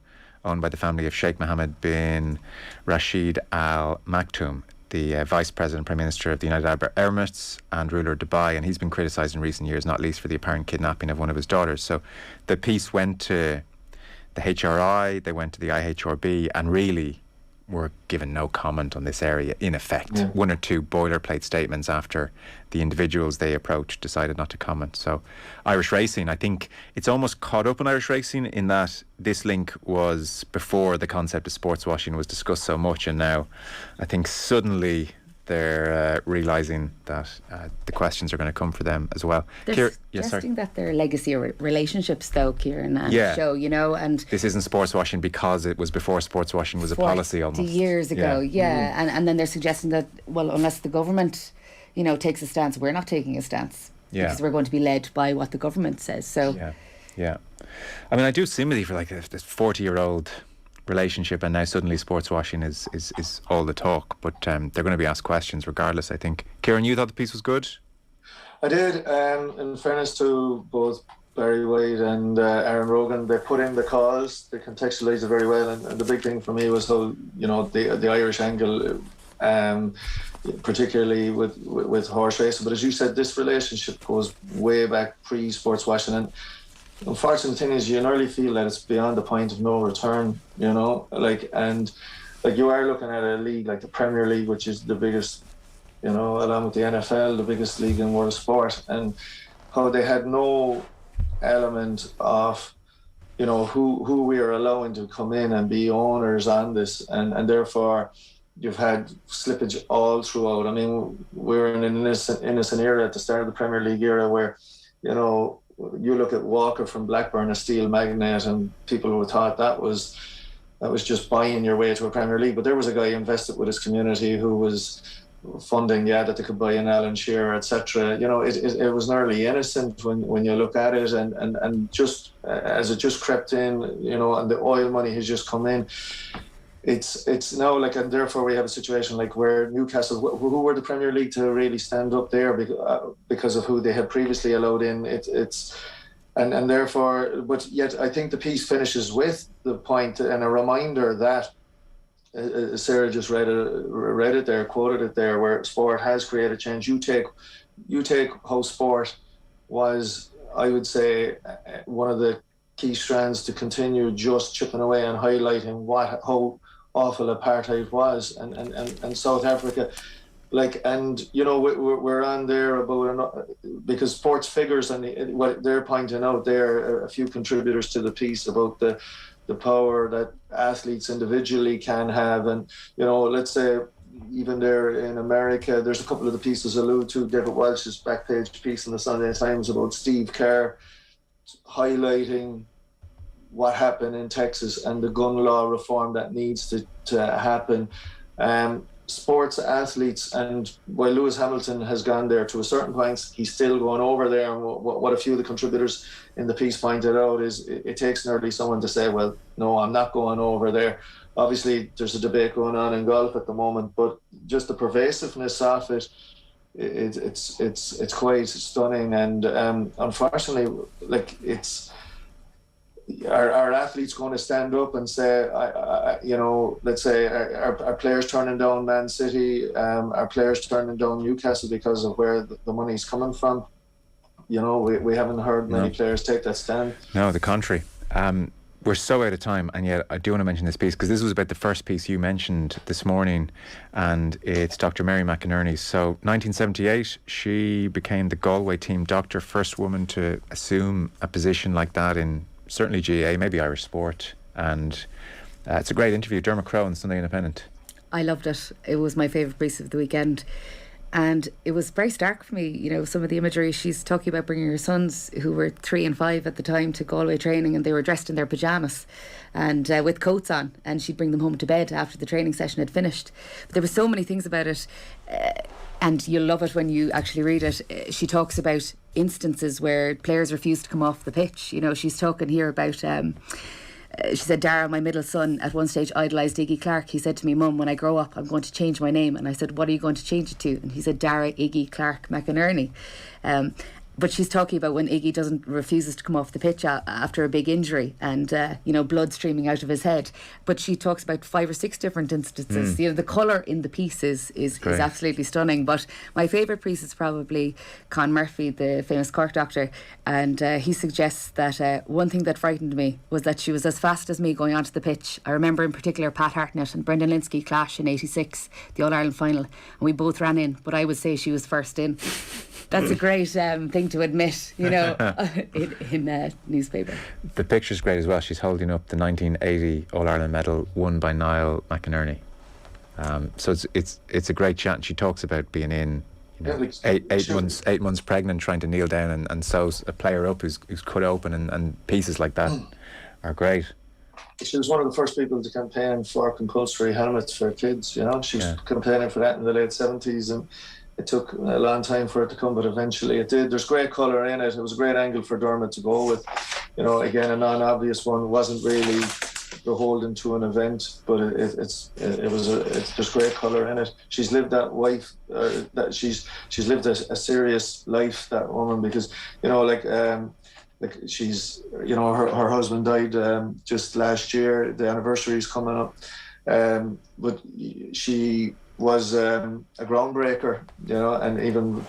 owned by the family of Sheikh Mohammed bin Rashid Al Maktoum, the Vice President, Prime Minister of the United Arab Emirates and ruler of Dubai, and he's been criticised in recent years, not least for the apparent kidnapping of one of his daughters. So the piece went to the HRI, they went to the IHRB, and really were given no comment on this area, in effect. Yeah. One or two boilerplate statements after the individuals they approached decided not to comment. So Irish racing, I think it's almost caught up in Irish racing in that this link was before the concept of sports washing was discussed so much, and now I think suddenly they're realising that the questions are going to come for them as well. They're suggesting that they're legacy relationships, though, Kieran, and show, and this isn't sports washing because it was before sports washing was a policy almost. Years ago, and then they're suggesting that, well, unless the government, takes a stance, we're not taking a stance because we're going to be led by what the government says. So, I mean, I do sympathy for like this 40-year-old relationship, and now suddenly sports washing is all the talk, but they're going to be asked questions regardless, I think. Kieran, you thought the piece was good? I did. In fairness to both Barry White and Aaron Rogan, they put in the calls, they contextualised it very well, and the big thing for me was how the Irish angle, particularly with horse racing. But as you said, this relationship goes way back pre-sports washing, and unfortunate thing is you nearly feel that it's beyond the point of no return, and you are looking at a league like the Premier League, which is the biggest, along with the NFL, the biggest league in world sport, and how they had no element of, who we are allowing to come in and be owners on this, and therefore you've had slippage all throughout. I mean, we're in an innocent era at the start of the Premier League era where, you look at Walker from Blackburn, a steel magnate, and people would thought that was just buying your way to a Premier League. But there was a guy invested with his community who was funding, that they could buy an Alan Shearer, etc. It was nearly innocent when you look at it, and just as it just crept in, and the oil money has just come in. It's now and therefore we have a situation like where Newcastle, who were the Premier League to really stand up there because of who they had previously allowed in. And therefore, but yet I think the piece finishes with the point and a reminder that Sarah just read it there, quoted it there, where sport has created change. You take how sport was, I would say, one of the key strands to continue just chipping away and highlighting how awful apartheid was, and South Africa, we're on there about because sports figures, and what they're pointing out there, a few contributors to the piece about the power that athletes individually can have, and let's say even there in America, there's a couple of the pieces allude to David Walsh's backpage piece in the Sunday Times about Steve Kerr highlighting what happened in Texas and the gun law reform that needs to happen. Sports athletes, and while Lewis Hamilton has gone there to a certain point, he's still going over there. And what a few of the contributors in the piece pointed out is it takes nearly someone to say, well, no, I'm not going over there. Obviously, there's a debate going on in golf at the moment, but just the pervasiveness of it, it's quite stunning. And unfortunately, Are athletes going to stand up and say, let's say, are players turning down Man City, are players turning down Newcastle because of where the money's coming from? We haven't heard many players take that stand. No, the contrary. We're so out of time, and yet I do want to mention this piece because this was about the first piece you mentioned this morning, and it's Dr. Mary McInerney. So 1978, she became the Galway team doctor, first woman to assume a position like that in certainly GAA, maybe Irish sport, and it's a great interview. Dermot Crowe in Sunday Independent. I loved it. It was my favourite piece of the weekend. And it was very stark for me, you know, some of the imagery. She's talking about bringing her sons, who were 3 and 5 at the time, to Galway training, and they were dressed in their pyjamas and with coats on, and she'd bring them home to bed after the training session had finished. But there were so many things about it, and you'll love it when you actually read it. She talks about instances where players refused to come off the pitch. You know, she's talking here about... she said, Dara, my middle son, at one stage idolised Iggy Clark. He said to me, Mum, when I grow up, I'm going to change my name. And I said, what are you going to change it to? And he said, Dara Iggy Clark McInerney. But she's talking about when Iggy refuses to come off the pitch after a big injury and, you know, blood streaming out of his head. But she talks about 5 or 6 different instances. You know, the colour in the piece is absolutely stunning. But my favourite piece is probably Con Murphy, the famous Cork doctor. And he suggests that one thing that frightened me was that she was as fast as me going onto the pitch. I remember in particular Pat Hartnett and Brendan Linsky clash in '86, the All-Ireland final. And we both ran in, but I would say she was first in. That's a great thing to admit, you know, in newspaper. The picture's great as well. She's holding up the 1980 All-Ireland medal won by Niall McInerney. So it's a great chat. And she talks about being in, you know, eight months pregnant, trying to kneel down and sew a player up who's cut open, and pieces like that are great. She was one of the first people to campaign for compulsory helmets for kids. You know, she was campaigning for that in the late 70s, and it took a long time for it to come, but eventually it did. There's great colour in it. It was a great angle for Dermot to go with. You know, again, a non-obvious one. It wasn't really beholden to an event, but there's great colour in it. She's lived that life. She's lived a serious life, that woman, because, you know, like she's, you know, her husband died just last year. The anniversary is coming up, but she was a groundbreaker, you know, and even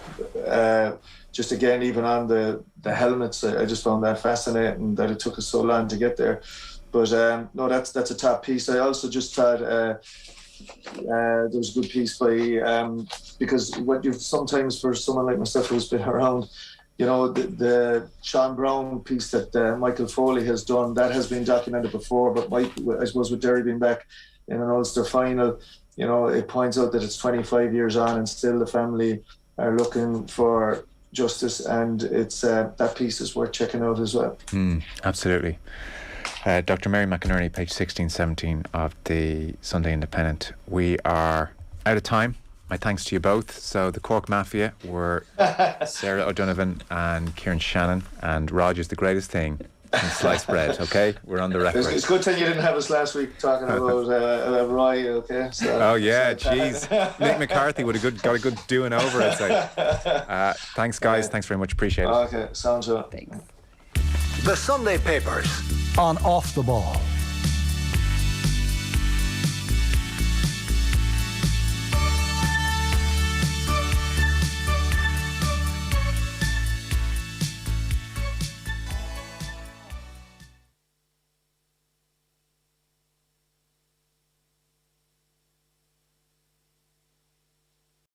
just again, even on the helmets, I just found that fascinating that it took us so long to get there. But no, that's a top piece. I also just thought there was a good piece by because what you've sometimes, for someone like myself who's been around, you know, the Sean Brown piece that Michael Foley has done, that has been documented before, but I suppose with Derry being back in an Ulster final, you know, it points out that it's 25 years on and still the family are looking for justice, and it's that piece is worth checking out as well. Absolutely. Dr. Mary McInerney, page 16-17 of the Sunday Independent. We are out of time. My thanks to you both. So the Cork Mafia were Sarah O'Donovan and Kieran Shannon, and Roger's the greatest thing in sliced bread. Okay, we're on the record. It's a good thing you didn't have us last week talking about Roy. Okay. So, oh yeah, jeez. Nick McCarthy would have got a good doing over, I'd say. Thanks, guys. Thanks very much. Appreciate it. Okay, sounds good. Thanks. The Sunday papers on Off the Ball.